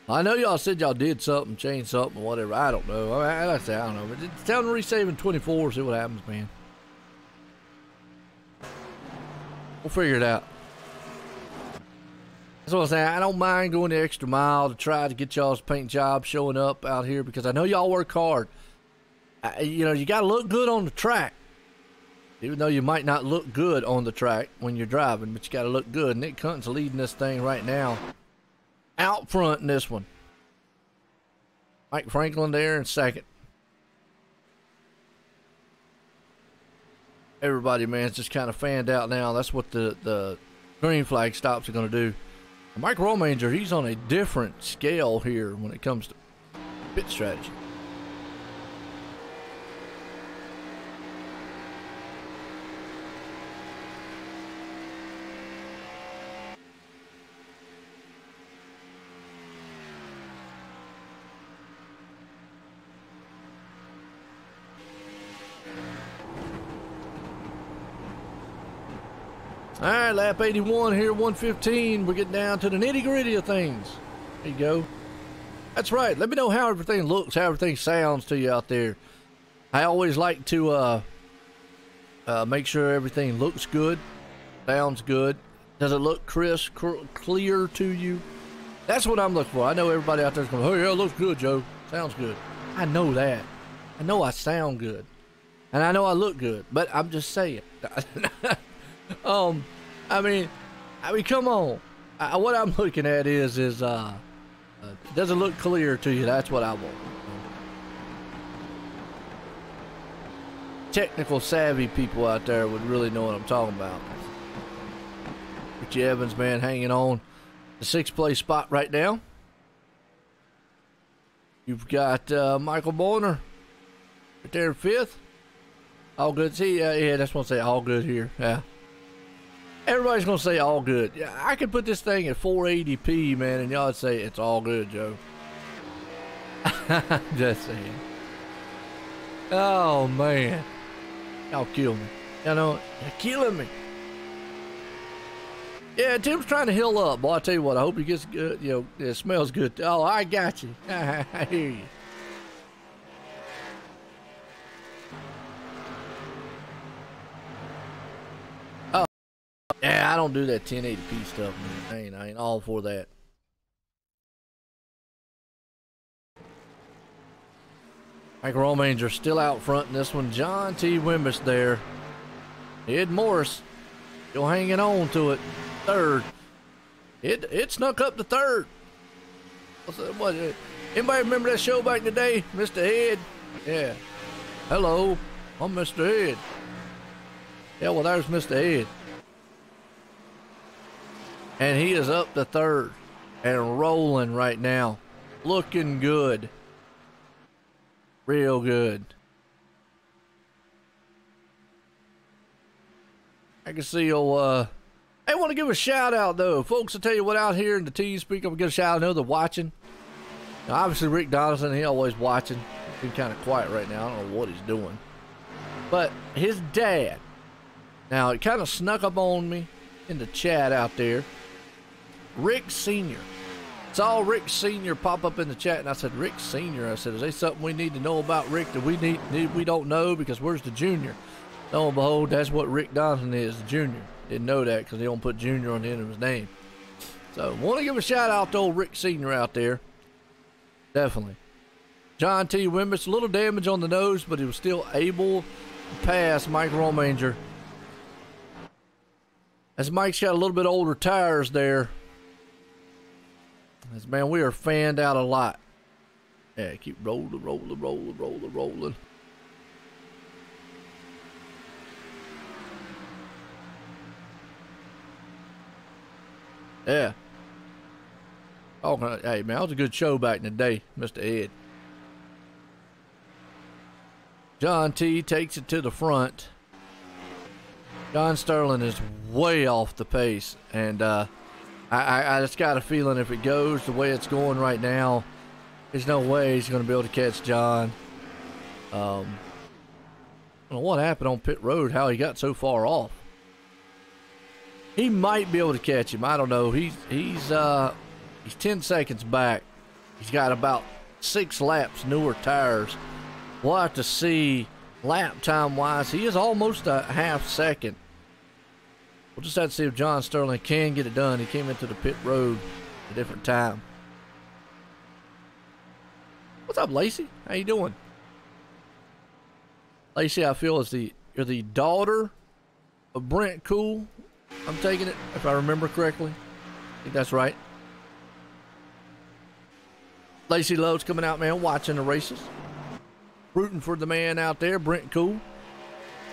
I know y'all said y'all did something, changed something, whatever. I don't know. I like I say, I don't know. But tell them to resave in 24, see what happens, man. We'll figure it out. That's what I'm saying. I don't mind going the extra mile to try to get y'all's paint job showing up out here because I know y'all work hard. You know, you got to look good on the track. Even though you might not look good on the track when you're driving, but you got to look good. Nick Cunton's leading this thing right now. Out front in this one. Mike Franklin there in second. Everybody, man, is just kind of fanned out now. That's what the green flag stops are going to do. And Mike Romanger, he's on a different scale here when it comes to pit strategy. All right, lap 81 here, 115. We're getting down to the nitty-gritty of things. There you go. That's right. Let me know how everything looks, how everything sounds to you out there. I always like to make sure everything looks good, sounds good. Does it look crisp, clear to you? That's what I'm looking for. I know everybody out there's going, oh, yeah, it looks good, Joe. Sounds good. I know that. I know I sound good. And I know I look good. But I'm just saying. I mean, come on. What I'm looking at is does it look clear to you? That's what I want. Technical savvy people out there would really know what I'm talking about. Richie Evans, man, hanging on the 6th place spot right now. You've got Michael Boyner right there in 5th. All good. See, yeah, that's what I say. All good here. Yeah. Everybody's going to say all good. Yeah, I could put this thing at 480p, man, and y'all would say it's all good, Joe. Just saying. Oh, man. Y'all kill me. You know, you're killing me. Yeah, Tim's trying to heal up. Boy, I tell you what, I hope he gets good. You know, it smells good. Oh, I got you. I hear you. Yeah, I don't do that 1080p stuff, man. I ain't all for that. Mike Romanger still out front in this one. John T. Wimbish there. Ed Morris still hanging on to it. 3rd. It snuck up to 3rd. What? Anybody remember that show back in the day? Mr. Ed? Yeah. Hello. I'm Mr. Ed. Yeah, well, there's Mr. Ed. And he is up to 3rd and rolling right now. Looking good. Real good. I can see you'll, I want to give a shout out though. Folks, I'll tell you what, out here in the TeamSpeak, I'm going to give a shout out. I know they're watching. Now, obviously, Rick Donaldson, he always watching. He's kind of quiet right now. I don't know what he's doing. But his dad, now it kind of snuck up on me in the chat out there. Rick Sr. Saw Rick Sr. pop up in the chat, and I said, Rick Sr. I said, is there something we need to know about Rick that we don't know? Because where's the junior? Lo and behold, that's what Rick Donaldson is, the junior. Didn't know that because he don't put junior on the end of his name. So, want to give a shout out to old Rick Sr. out there. Definitely. John T. Wimbish, a little damage on the nose, but he was still able to pass Mike Romanger. As Mike's got a little bit older tires there. As man, we are fanned out a lot. Yeah, keep rolling, rolling, rolling, rolling, rolling. Yeah. Oh, hey, man, that was a good show back in the day, Mr. Ed. John T takes it to the front. John Sterling is way off the pace, and I just got a feeling if it goes the way it's going right now, there's no way he's going to be able to catch John. I don't know what happened on pit road, how he got so far off. He might be able to catch him. I don't know. He's 10 seconds back. He's got about 6 laps newer tires. We'll have to see lap time wise. He is almost a half second. We'll just have to see if John Sterling can get it done. He came into the pit road at a different time. What's up, Lacey? How you doing? Lacey, I feel you're the daughter of Brent Cool. I'm taking it, if I remember correctly. I think that's right. Lacey loves coming out, man, watching the races. Rooting for the man out there, Brent Cool.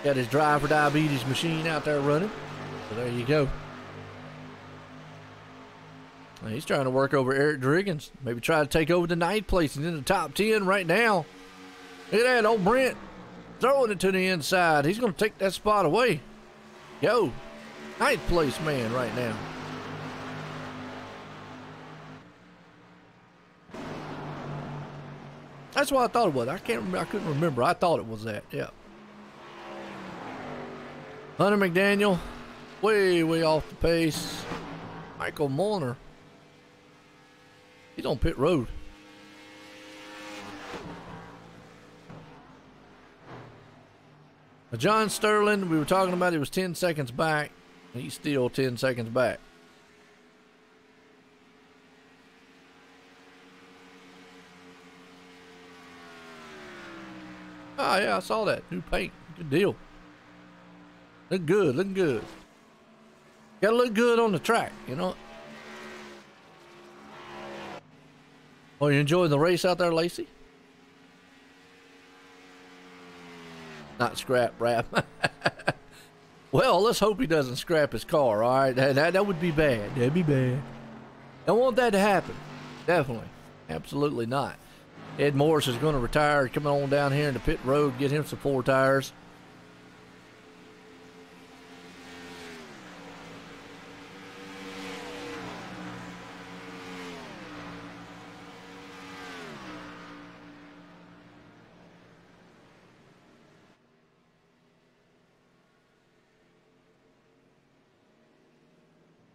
Got his Drive for Diabetes machine out there running. So there you go. Now he's trying to work over Eric Driggins. Maybe try to take over the 9th place. He's in the top 10 right now. Look at that, old Brent. Throwing it to the inside. He's going to take that spot away. Yo. 9th place man right now. That's what I thought it was. I can't remember. I couldn't remember. I thought it was that. Yeah. Hunter McDaniel, way off the pace. Michael Molnar. He's on pit road. Now John Sterling, we were talking about, he was 10 seconds back. He's still 10 seconds back. Oh, yeah, I saw that. New paint. Good deal. Look good, looking good. Gotta look good on the track, you know. Oh, you enjoying the race out there, Lacey? Not scrap wrap. Well, let's hope he doesn't scrap his car, all right? That would be bad. That'd be bad. Don't want that to happen. Definitely. Absolutely not. Ed Morris is going to retire, coming on down here in the pit road, get him some 4 tires.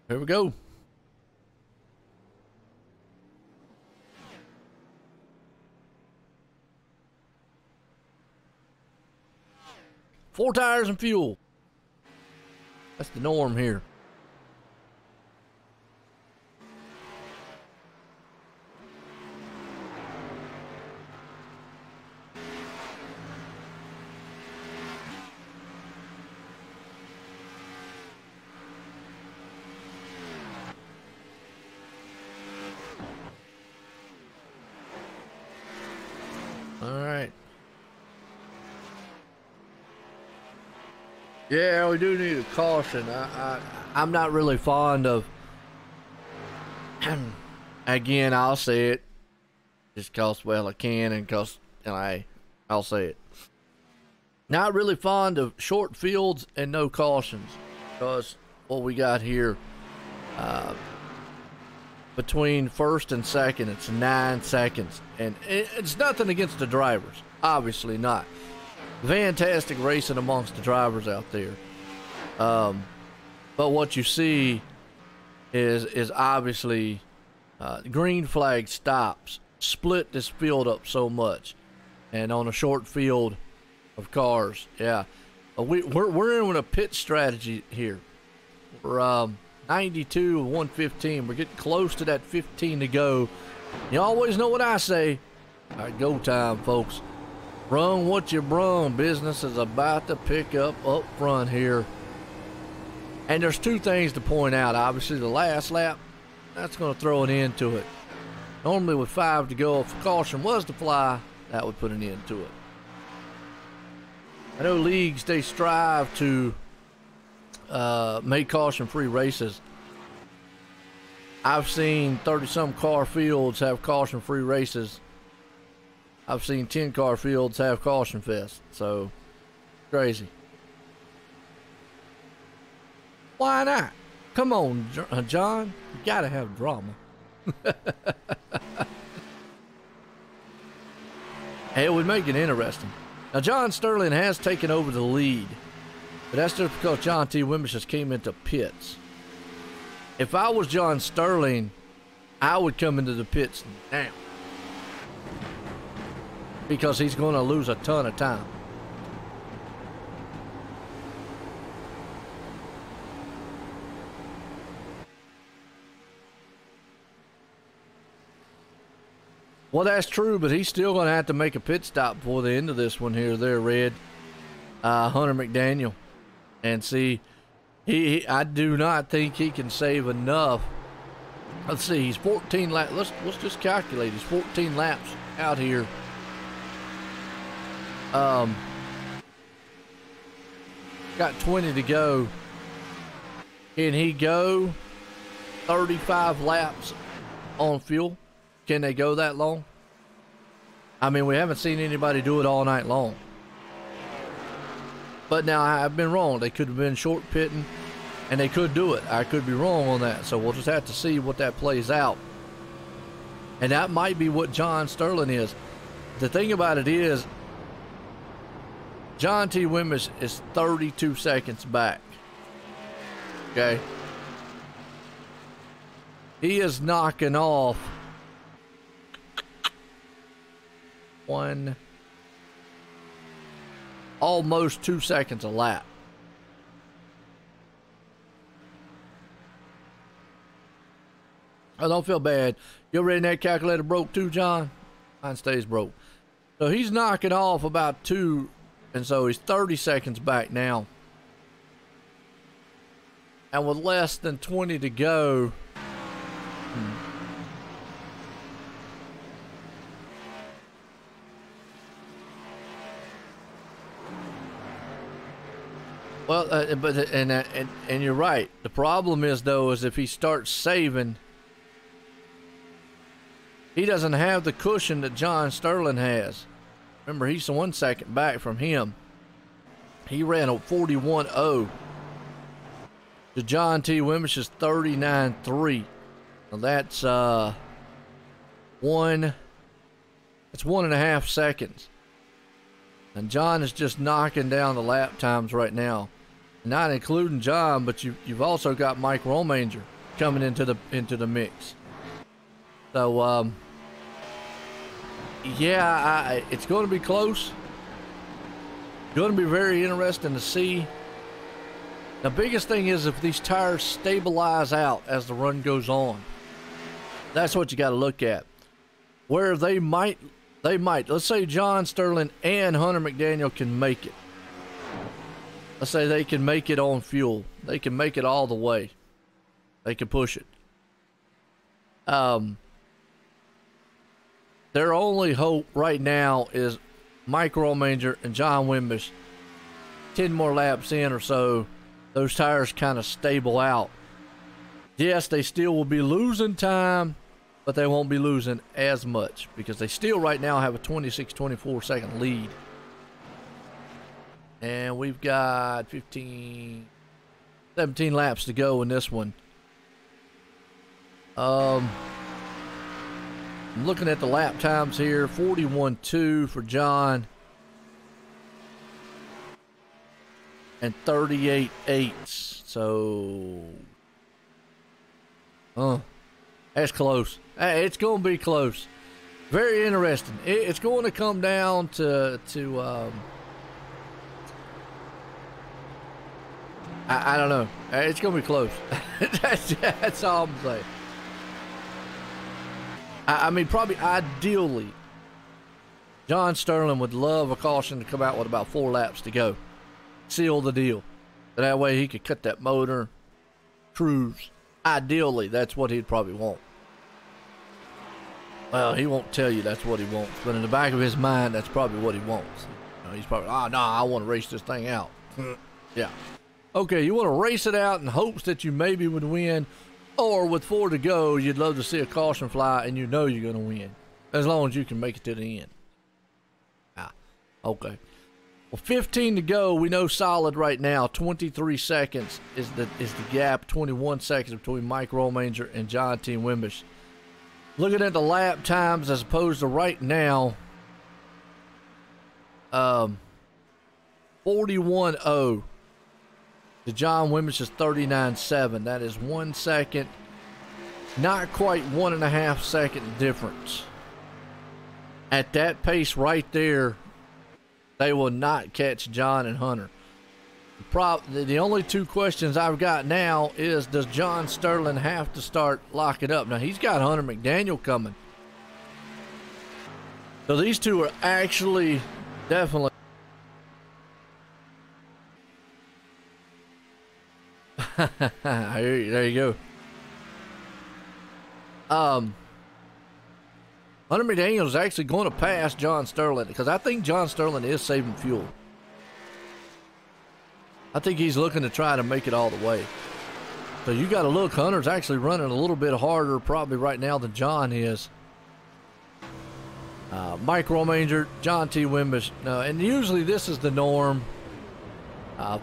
Here we go. Four tires and fuel. That's the norm here. All right. Yeah, we do need a caution. I'm not really fond of, again, I'll say it just cause, well, I can, and cause, and I'll say it. Not really fond of short fields and no cautions, because what we got here, between first and second, it's 9 seconds, and it's nothing against the drivers, obviously not. Fantastic racing amongst the drivers out there, but what you see is obviously green flag stops split this field up so much, and on a short field of cars, yeah, we're in with a pit strategy here. We're 92 of 115. We're getting close to that 15 to go. You always know what I say. All right, go time, folks. Run what you brung. Business is about to pick up front here. And there's two things to point out. Obviously, the last lap, that's going to throw an end to it. Normally with 5 to go, if caution was to fly, that would put an end to it. I know leagues, they strive to make caution-free races. I've seen 30-some car fields have caution-free races. I've seen 10-car fields have caution fest. So, crazy. Why not? Come on, John. You gotta have drama. It would make it interesting. Now, John Sterling has taken over the lead, but that's just because John T. Wimbish just came into pits. If I was John Sterling, I would come into the pits now, because he's going to lose a ton of time. Well, that's true, but he's still going to have to make a pit stop before the end of this one here. There, Red. Hunter McDaniel. And see, I do not think he can save enough. Let's see, he's 14 laps. Let's just calculate. He's 14 laps out here. Got 20 to go. Can he go 35 laps on fuel? Can they go that long? I mean, we haven't seen anybody do it all night long. But now I've been wrong. They could have been short pitting, and they could do it. I could be wrong on that. So we'll just have to see what that plays out. And that might be what John Sterling is. The thing about it is, John T. Wimbish is 32 seconds back. Okay? He is knocking off almost 2 seconds a lap. I don't feel bad. Your redneck calculator broke too, John? Mine stays broke. So he's knocking off about 2, and so he's 30 seconds back now. And with less than 20 to go, well, and you're right. The problem is, though, is if he starts saving, he doesn't have the cushion that John Sterling has. Remember, he's 1 second back from him. He ran a 41.0. The John T. Wimbish is 39.3. Now that's 1.5 seconds. And John is just knocking down the lap times right now. Not including John, but you've also got Mike Romanger coming into the mix. So yeah, it's going to be close. Going to be very interesting to see. The biggest thing is if these tires stabilize out as the run goes on. That's what you got to look at. Where they might, let's say John Sterling and Hunter McDaniel can make it. Let's say they can make it on fuel. They can make it all the way. They can push it. Their only hope right now is Mike Romanger and John Wimbish. 10 more laps in or so, those tires kind of stable out. Yes, they still will be losing time, but they won't be losing as much because they still right now have a 26-24 second lead. And we've got 17 laps to go in this one. I'm looking at the lap times here. 41.2 for John. And 38.8. So, that's close. It's going to be close. Very interesting. It's going to come down to I don't know. It's going to be close. That's all I'm saying. I mean, probably ideally, John Sterling would love a caution to come out with about 4 laps to go. Seal the deal. That way he could cut that motor, cruise. Ideally, that's what he'd probably want. Well, he won't tell you that's what he wants, but in the back of his mind, that's probably what he wants. You know, he's probably, no, I want to race this thing out. Yeah. Okay, you want to race it out in hopes that you maybe would win, or with 4 to go, you'd love to see a caution fly and you know you're going to win, as long as you can make it to the end. Okay. Well, 15 to go. We know solid right now. 23 seconds is the gap. 21 seconds between Mike Rollmanger and John T. Wimbish. Looking at the lap times as opposed to right now, 41.0. The John Wimbish is 39.7. That is 1 second, not quite 1.5 second difference. At that pace right there, they will not catch John and Hunter. The only 2 questions I've got now is, does John Sterling have to start locking up? Now, he's got Hunter McDaniel coming. So these 2 are actually definitely. There you go. Hunter McDaniel is actually going to pass John Sterling, because I think John Sterling is saving fuel. I think he's looking to try to make it all the way. So you got to look, Hunter's actually running a little bit harder probably right now than John is. Mike Rollmanger, John T. Wimbish. And usually this is the norm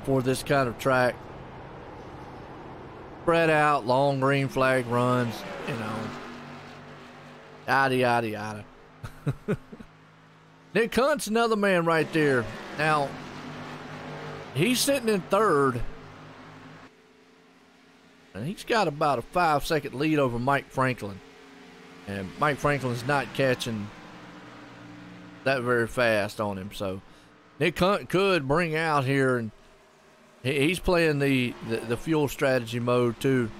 for this kind of track. Spread out, long green flag runs, you know. Yada, yada, yada. Nick Hunt's another man right there. Now, he's sitting in 3rd. And he's got about a 5-second lead over Mike Franklin. And Mike Franklin's not catching that very fast on him. So, Nick Hunt could bring out here, and he's playing the fuel strategy mode too.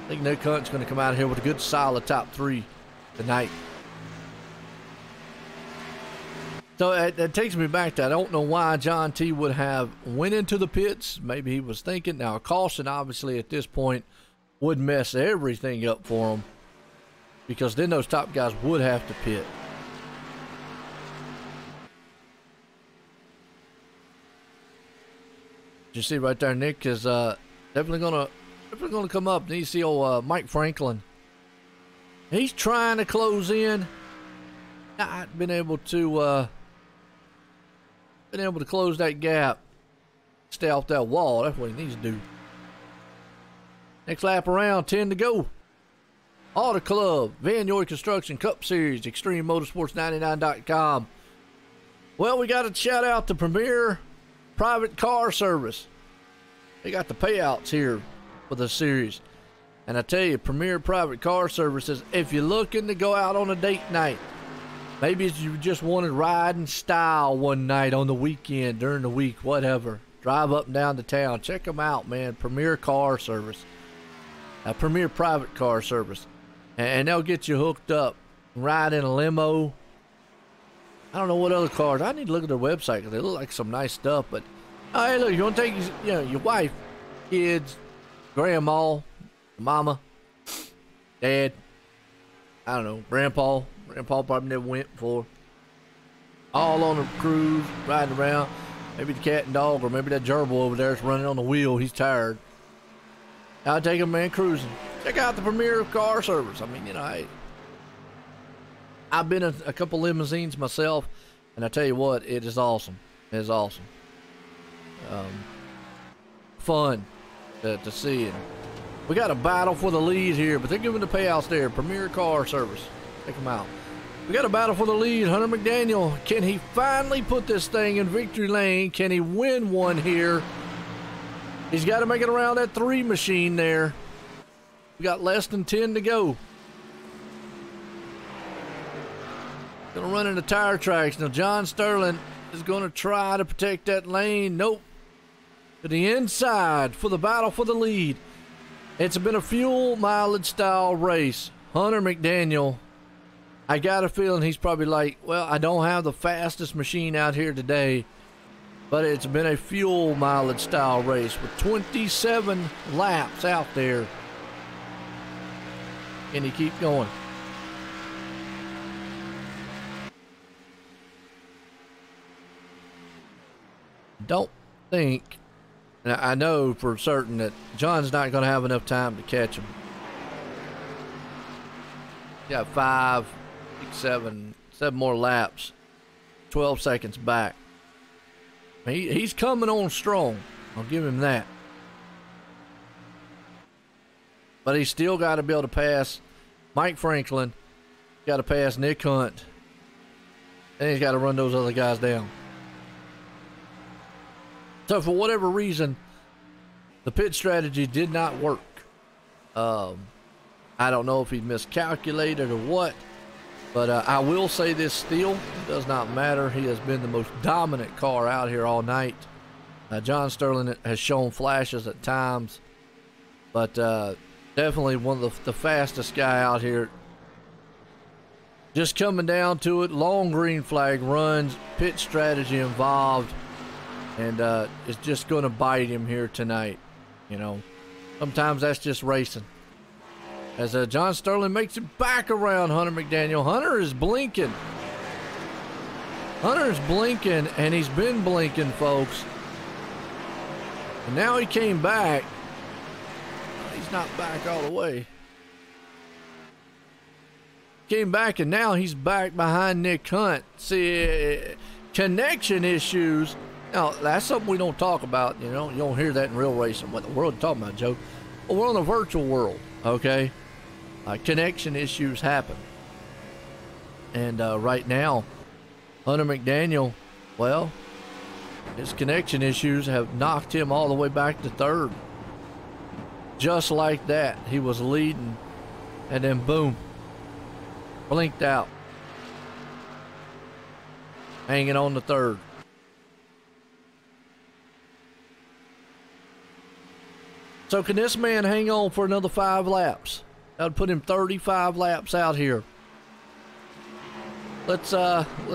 I think Nick Hunt's going to come out here with a good solid top 3 tonight. So that takes me back to, I don't know why John T would have went into the pits. Maybe he was thinking. Now, a caution obviously at this point would mess everything up for him, because then those top guys would have to pit. You see right there, Nick is definitely gonna come up. And you see old Mike Franklin. He's trying to close in. Not been able to close that gap. Stay off that wall. That's what he needs to do. Next lap around, 10 to go. Auto Club, Vannoy Construction Cup Series, ExtremeMotorsports99.com. Well, we got to shout out to Premier Private Car Service. They got the payouts here for the series. And I tell you, Premier Private Car Services, if you're looking to go out on a date night, maybe you just want to ride in style one night on the weekend, during the week, whatever. Drive up and down to town. Check them out, man. Premier Car Service. Premier Private Car Service. And they'll get you hooked up. Ride in a limo. I don't know what other cars. I need to look at their website because they look like some nice stuff. But, oh, hey, look, you want to take your wife, kids, grandma, mama, dad, I don't know, grandpa. Grandpa probably never went before. All on a cruise, riding around. Maybe the cat and dog, or maybe that gerbil over there is running on the wheel. He's tired. I'll take him, man, cruising. Check out the Premier Car Service. I mean, hey, I've been in a couple limousines myself, and I tell you what, it is awesome. It is awesome. Fun to see it. We got a battle for the lead here, but they're giving the payouts there. Premier Car Service. Check them out. We got a battle for the lead. Hunter McDaniel. Can he finally put this thing in victory lane? Can he win one here? He's got to make it around that 3 machine there. We got less than 10 to go. Gonna run into tire tracks. Now John Sterling is gonna try to protect that lane. Nope. To the inside for the battle for the lead. It's been a fuel mileage style race. Hunter McDaniel, I got a feeling he's probably like, well, I don't have the fastest machine out here today, but it's been a fuel mileage style race with 27 laps out there. Can he keep going? don't think, and I know for certain that John's not going to have enough time to catch him. Got 5, 6, 7 more laps, 12 seconds back. He's coming on strong. I'll give him that. But he's still got to be able to pass Mike Franklin, got to pass Nick Hunt, and he's got to run those other guys down. So for whatever reason, the pit strategy did not work. I don't know if he miscalculated or what, but I will say this still, it does not matter. He has been the most dominant car out here all night. John Sterling has shown flashes at times, but definitely one of the fastest guy out here. Just coming down to it, long green flag runs, pit strategy involved, and it's just going to bite him here tonight. You know, sometimes that's just racing. As John Sterling makes it back around Hunter McDaniel. Hunter is blinking. Hunter's blinking, and he's been blinking, folks. And now he came back. He's not back all the way. Came back, and now he's back behind Nick Hunt. See, connection issues. Now, that's something we don't talk about. You know, you don't hear that in real racing. What the world is talking about, Joe? Well, we're on a virtual world, okay? Connection issues happen. And right now, Hunter McDaniel, well, his connection issues have knocked him all the way back to third. Just like that, he was leading, and then boom, blinked out. Hanging on to third. So can this man hang on for another 5 laps? That would put him 35 laps out here. Let's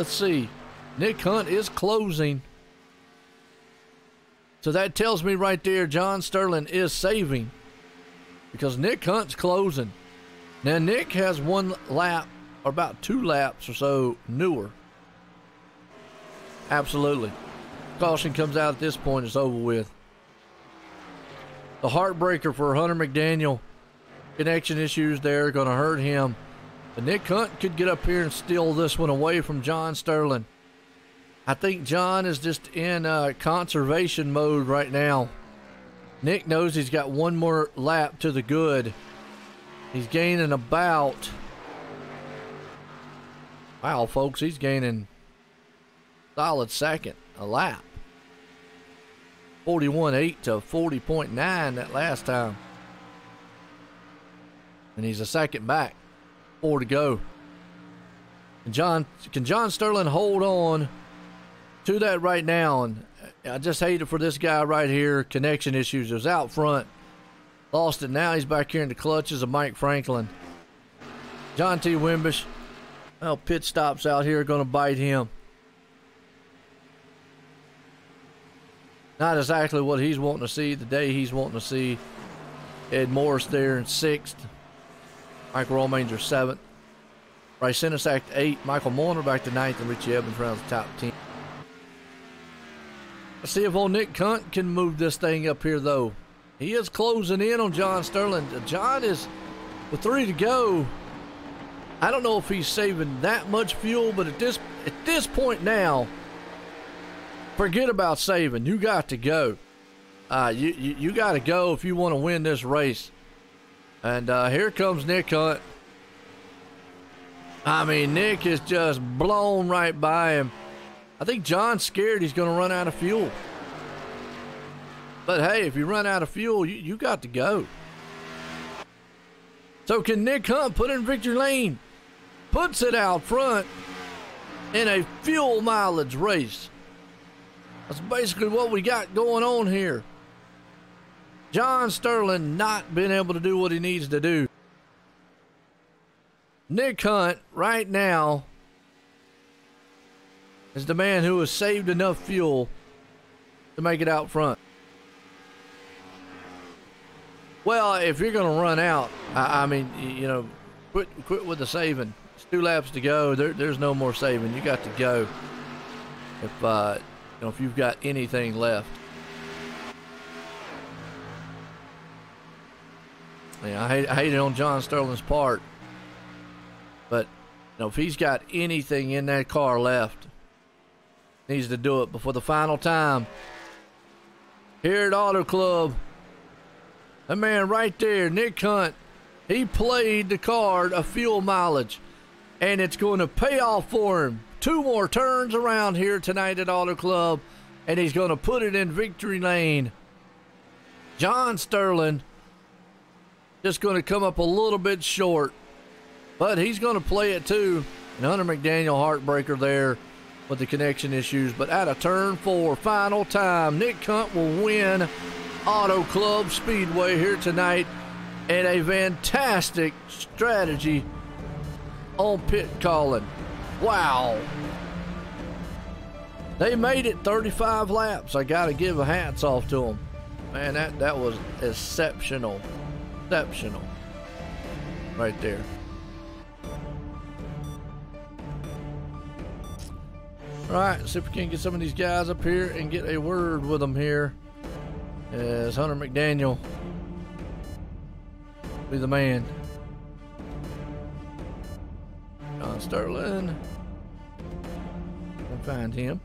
see. Nick Hunt is closing. So that tells me right there John Sterling is saving, because Nick Hunt's closing. Now Nick has 1 lap, or about 2 laps or so newer. Absolutely. Caution comes out at this point, it's over with. The heartbreaker for Hunter McDaniel. Connection issues there are going to hurt him. But Nick Hunt could get up here and steal this one away from John Sterling. I think John is just in conservation mode right now. Nick knows he's got 1 more lap to the good. He's gaining about... Wow, folks, he's gaining solid second a lap. 41.8 to 40.9 that last time. And he's a second back. 4 to go. And can John Sterling hold on to that right now? And I just hate it for this guy right here. Connection issues. It was out front. Lost it. Now he's back here in the clutches of Mike Franklin. John T. Wimbish. Well, pit stops out here are going to bite him. Not exactly what he's wanting to see the day he's wanting to see. Ed Morris there in 6th. Michael Romanger 7th. Bryce Sinesack 8th. Michael Moyner back to 9th. And Richie Evans rounds the top 10. Let's see if old Nick Hunt can move this thing up here, though. He is closing in on John Sterling. John is with 3 to go. I don't know if he's saving that much fuel, but at this point now, forget about saving. You got to go. You got to go if you want to win this race. And here comes Nick Hunt. I mean, Nick is just blown right by him. I think John's scared he's going to run out of fuel. But hey, if you run out of fuel, you got to go. So can Nick Hunt put in victory lane? Puts it out front in a fuel mileage race. That's basically what we got going on here. John Sterling not being able to do what he needs to do. Nick Hunt right now is the man who has saved enough fuel to make it out front. Well, if you're going to run out, I mean, you know, quit with the saving. It's 2 laps to go. There's no more saving. You got to go. If know, if you've got anything left. Yeah, I hate it on John Sterling's part, but you know, if he's got anything in that car left, needs to do it before the final time. Here at Auto Club, that man right there, Nick Hunt, he played the card of fuel mileage, and it's going to pay off for him. 2 more turns around here tonight at Auto Club, and he's going to put it in victory lane. John Sterling just going to come up a little bit short, but he's going to play it too. And Hunter McDaniel, heartbreaker there with the connection issues. But at a turn 4, final time, Nick Hunt will win Auto Club Speedway here tonight. And a fantastic strategy on pit calling. Wow. They made it 35 laps. I got to give a hats off to them. Man, that was exceptional. Exceptional. Right there. All right, see if we can get some of these guys up here and get a word with them here. As Hunter McDaniel be the man. John Sterling. Can find him.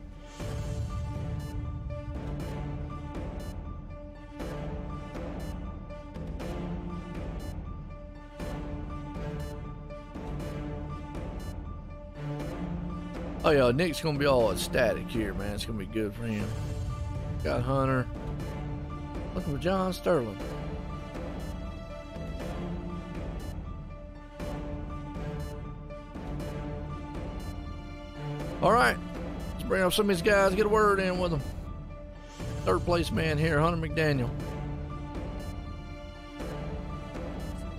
Oh yeah, Nick's gonna be all ecstatic here, man. It's gonna be good for him. Got Hunter. Looking for John Sterling. All right, let's bring up some of these guys, get a word in with them. 3rd place man here, Hunter McDaniel.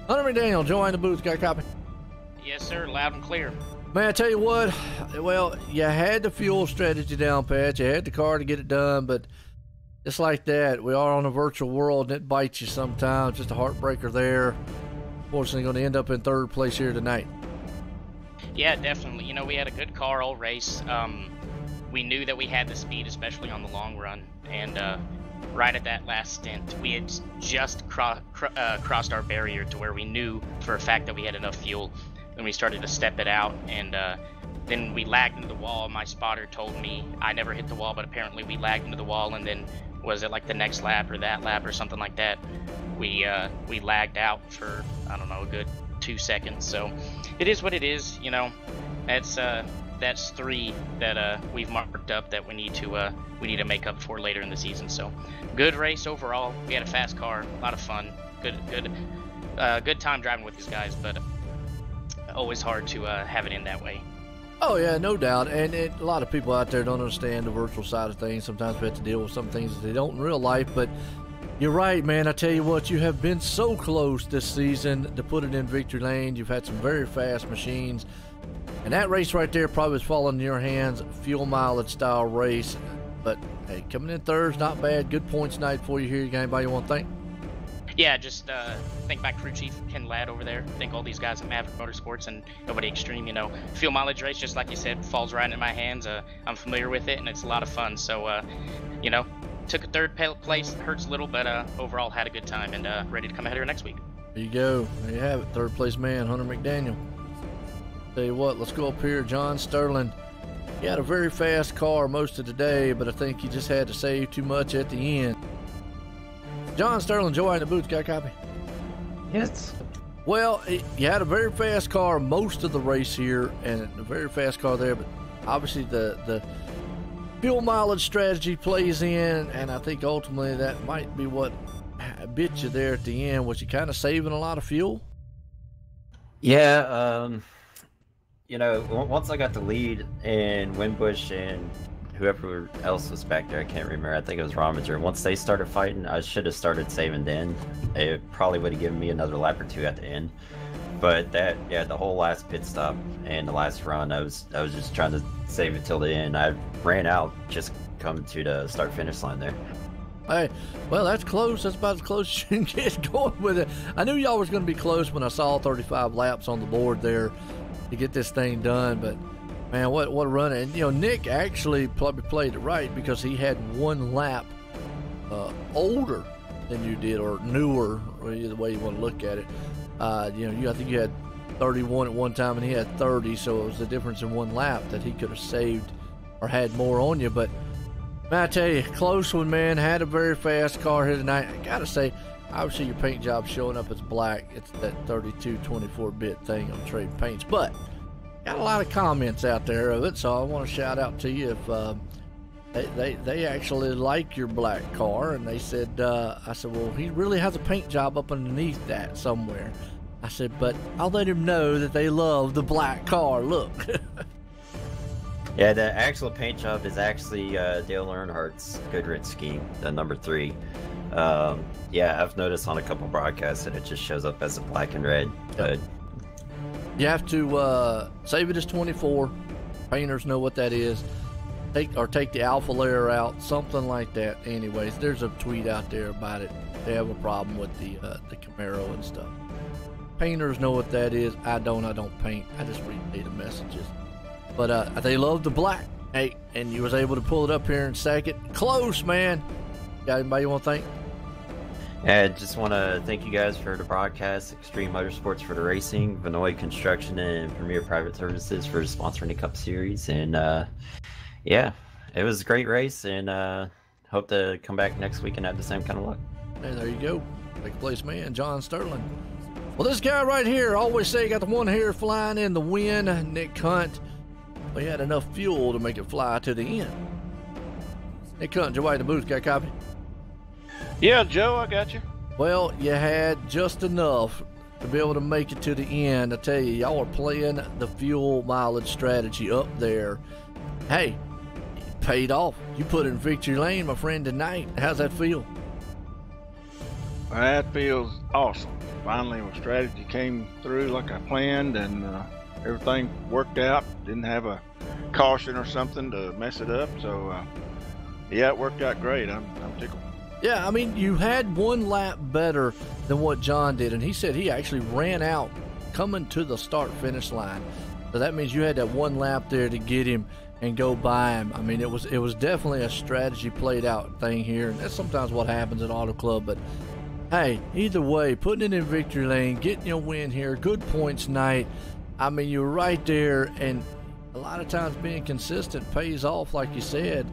Hunter McDaniel, join the booth. Got a copy? Yes, sir. Loud and clear. Man, I tell you what, well, you had the fuel strategy down pat. You had the car to get it done, but just like that, we are on a virtual world, and it bites you sometimes. Just a heartbreaker there. Fortunately, going to end up in 3rd place here tonight. Yeah, definitely. You know, we had a good car all race. We knew that we had the speed, especially on the long run. And right at that last stint, we had just crossed our barrier to where we knew for a fact that we had enough fuel. Then we started to step it out, and then we lagged into the wall. My spotter told me I never hit the wall, but apparently we lagged into the wall, and then was it like the next lap or that lap or something like that? We lagged out for, I don't know, a good 2 seconds. So it is what it is, you know. That's 3 that we've marked up that we need to make up for later in the season. So good race overall. We had a fast car, a lot of fun, good time driving with these guys, but always hard to have it in that way. Oh yeah, no doubt. And a lot of people out there don't understand the virtual side of things. Sometimes we have to deal with some things that they don't in real life, but you're right, man. I tell you what, you have been so close this season to put it in victory lane. You've had some very fast machines, and that race right there probably was falling in your hands. Fuel mileage style race, but hey, coming in 3rd's not bad. Good points night for you here. You got anybody you want to thank? Yeah, just thank my crew chief, Ken Ladd over there. Thank all these guys at Maverick Motorsports and Nobody Extreme. You know, fuel mileage race, just like you said, falls right in my hands. I'm familiar with it, and it's a lot of fun. So, you know, took a 3rd place. Hurts a little, but overall had a good time, and ready to come out here next week. There you go. There you have it. 3rd place man, Hunter McDaniel. Tell you what, let's go up here. John Sterling. He had a very fast car most of the day, but I think he just had to save too much at the end. John Sterling, Joy in the booth, got a copy? Yes. Well, you had a very fast car most of the race here, and a very fast car there, but obviously the fuel mileage strategy plays in, and I think ultimately that might be what bit you there at the end. Was you kind of saving a lot of fuel? Yeah, you know, once I got the lead and Winbush and whoever else was back there, I can't remember, I think it was Rominger. Once they started fighting, I should have started saving then. It probably would have given me another lap or 2 at the end. But that, yeah, the whole last pit stop and the last run, I was just trying to save it till the end. I ran out just coming to the start-finish line there. Hey, well, that's close. That's about as close as you can get going with it. I knew y'all was going to be close when I saw 35 laps on the board there to get this thing done, but Man, what a run. And, you know, Nick actually probably played it right because he had one lap older than you did, or newer, or either way you want to look at it. You know, I think you had 31 at one time and he had 30, so it was the difference in one lap that he could have saved or had more on you. But man, I tell you, close one, man. Had a very fast car here tonight. I gotta say, obviously your paint job showing up as black. It's that 32 24-bit thing on Trade Paints, but got a lot of comments out there of it, so I want to shout out to you if they actually like your black car. And they said, I said, well, he really has a paint job up underneath that somewhere. I said, but I'll let him know that they love the black car. Look. Yeah, the actual paint job is actually Dale Earnhardt's Goodrich scheme, the number 3. Yeah, I've noticed on a couple broadcasts that it just shows up as a black and red. But you have to save it as 24. Painters know what that is. Take the alpha layer out, something like that. Anyways, there's a tweet out there about it. They have a problem with the Camaro and stuff. Painters know what that is. I don't paint. I just read the messages. But they love the black. Hey, and you was able to pull it up here in second. Close, man. Got anybody you want to thank? I just want to thank you guys for the broadcast, Extreme Motorsports for the racing, Vannoy Construction, and Premier Private Services for sponsoring the Cup Series. And yeah, it was a great race, and hope to come back next week and have the same kind of luck. Hey, there you go. Second place man, John Sterling. Well, this guy right here, always say got the one hair flying in the wind, Nick Hunt. We had enough fuel to make it fly to the end. Nick Hunt, Joe White in the booth, got a copy? Yeah, Joe, I got you. Well, you had just enough to be able to make it to the end. I tell you, y'all are playing the fuel mileage strategy up there. Hey, it paid off. You put it in victory lane, my friend, tonight. How's that feel? That feels awesome. Finally, my strategy came through like I planned, and everything worked out. Didn't have a caution or something to mess it up. So, yeah, it worked out great. I'm tickled. Yeah, I mean, you had one lap better than what John did, and he said he actually ran out coming to the start-finish line. So that means you had that one lap there to get him and go by him. I mean, it was definitely a strategy played out thing here, and that's sometimes what happens at Auto Club. But hey, either way, putting it in victory lane, getting your win here, good points night. I mean, you're right there, and a lot of times being consistent pays off, like you said.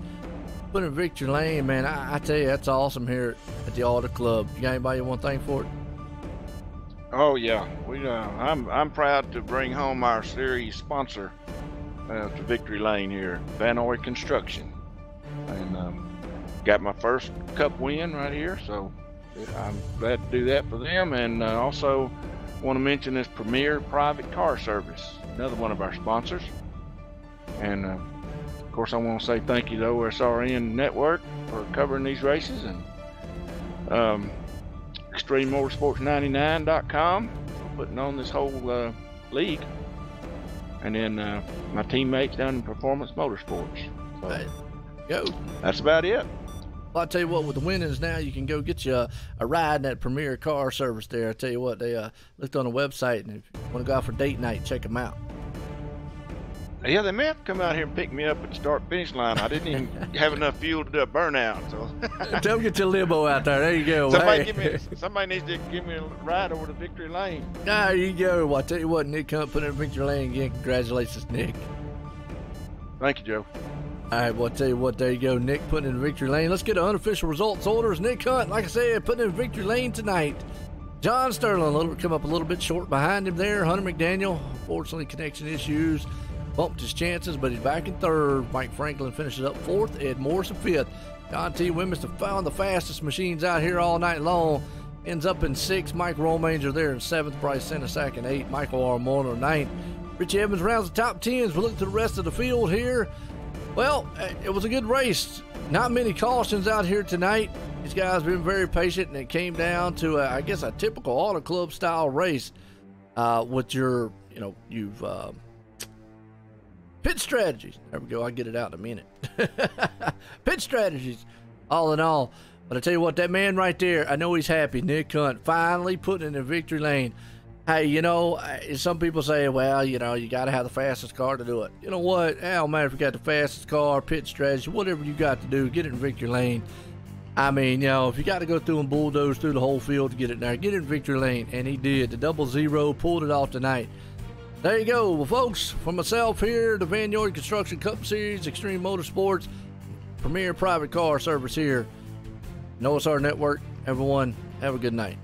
Putting in victory lane, man, I tell you, that's awesome here at the Auto Club. You got anybody you want to thank for it? Oh yeah, I'm proud to bring home our series sponsor to victory lane here, Vannoy Construction, and got my first Cup win right here. So I'm glad to do that for them, and also want to mention this Premier Private Car Service, another one of our sponsors, and. Of course, I want to say thank you to OSRNetwork for covering these races, and ExtremeMotorsports99.com for putting on this whole league, and then my teammates down in Performance Motorsports. So Right. Go. that's about it. Well, I'll tell you what, with the winnings now, you can go get you a ride in that Premier Car Service there. I tell you what, they looked on the website, and if you want to go out for date night, check them out. Yeah, they may have to come out here and pick me up at the start-finish line. I didn't even have enough fuel to do a burnout. So Tell them get your limo out there. There you go. somebody Hey. somebody needs to give me a ride over to victory lane. There you go. Well, I'll tell you what, Nick Hunt put in victory lane again. Congratulations, Nick. Thank you, Joe. All right, well, I'll tell you what, there you go. Nick putting in victory lane. Let's get an unofficial results orders. Nick Hunt, like I said, putting in victory lane tonight. John Sterling come up a little bit short behind him there. Hunter McDaniel, unfortunately, connection issues. Bumped his chances, but he's back in third. Mike Franklin finishes up fourth. Ed Morrison fifth. John T. Wimmis found the fastest machines out here all night long. Ends up in sixth. Mike Romanger there in seventh. Bryce Senasack in eighth. Michael R. Moore ninth. Richie Evans rounds the top 10s. We look to the rest of the field here. Well, it was a good race. Not many cautions out here tonight. These guys have been very patient, and it came down to, I guess, a typical Auto Club style race with your, you've pit strategies. There we go. I'll get it out in a minute. Pit strategies, all in all. But I tell you what, that man right there, I know he's happy. Nick Hunt finally putting in the victory lane. Hey, you know, some people say, well, you know, you got to have the fastest car to do it. You know what? It don't matter if you got the fastest car, pit strategy, whatever you got to do, get it in victory lane. I mean, you know, if you got to go through and bulldoze through the whole field to get it there, get it in victory lane. And he did. The 00 pulled it off tonight. There you go. Well, folks, from myself here, the Vannoy Construction Cup Series, Extreme Motorsports, premier private car service here, OSRNetwork. Everyone, have a good night.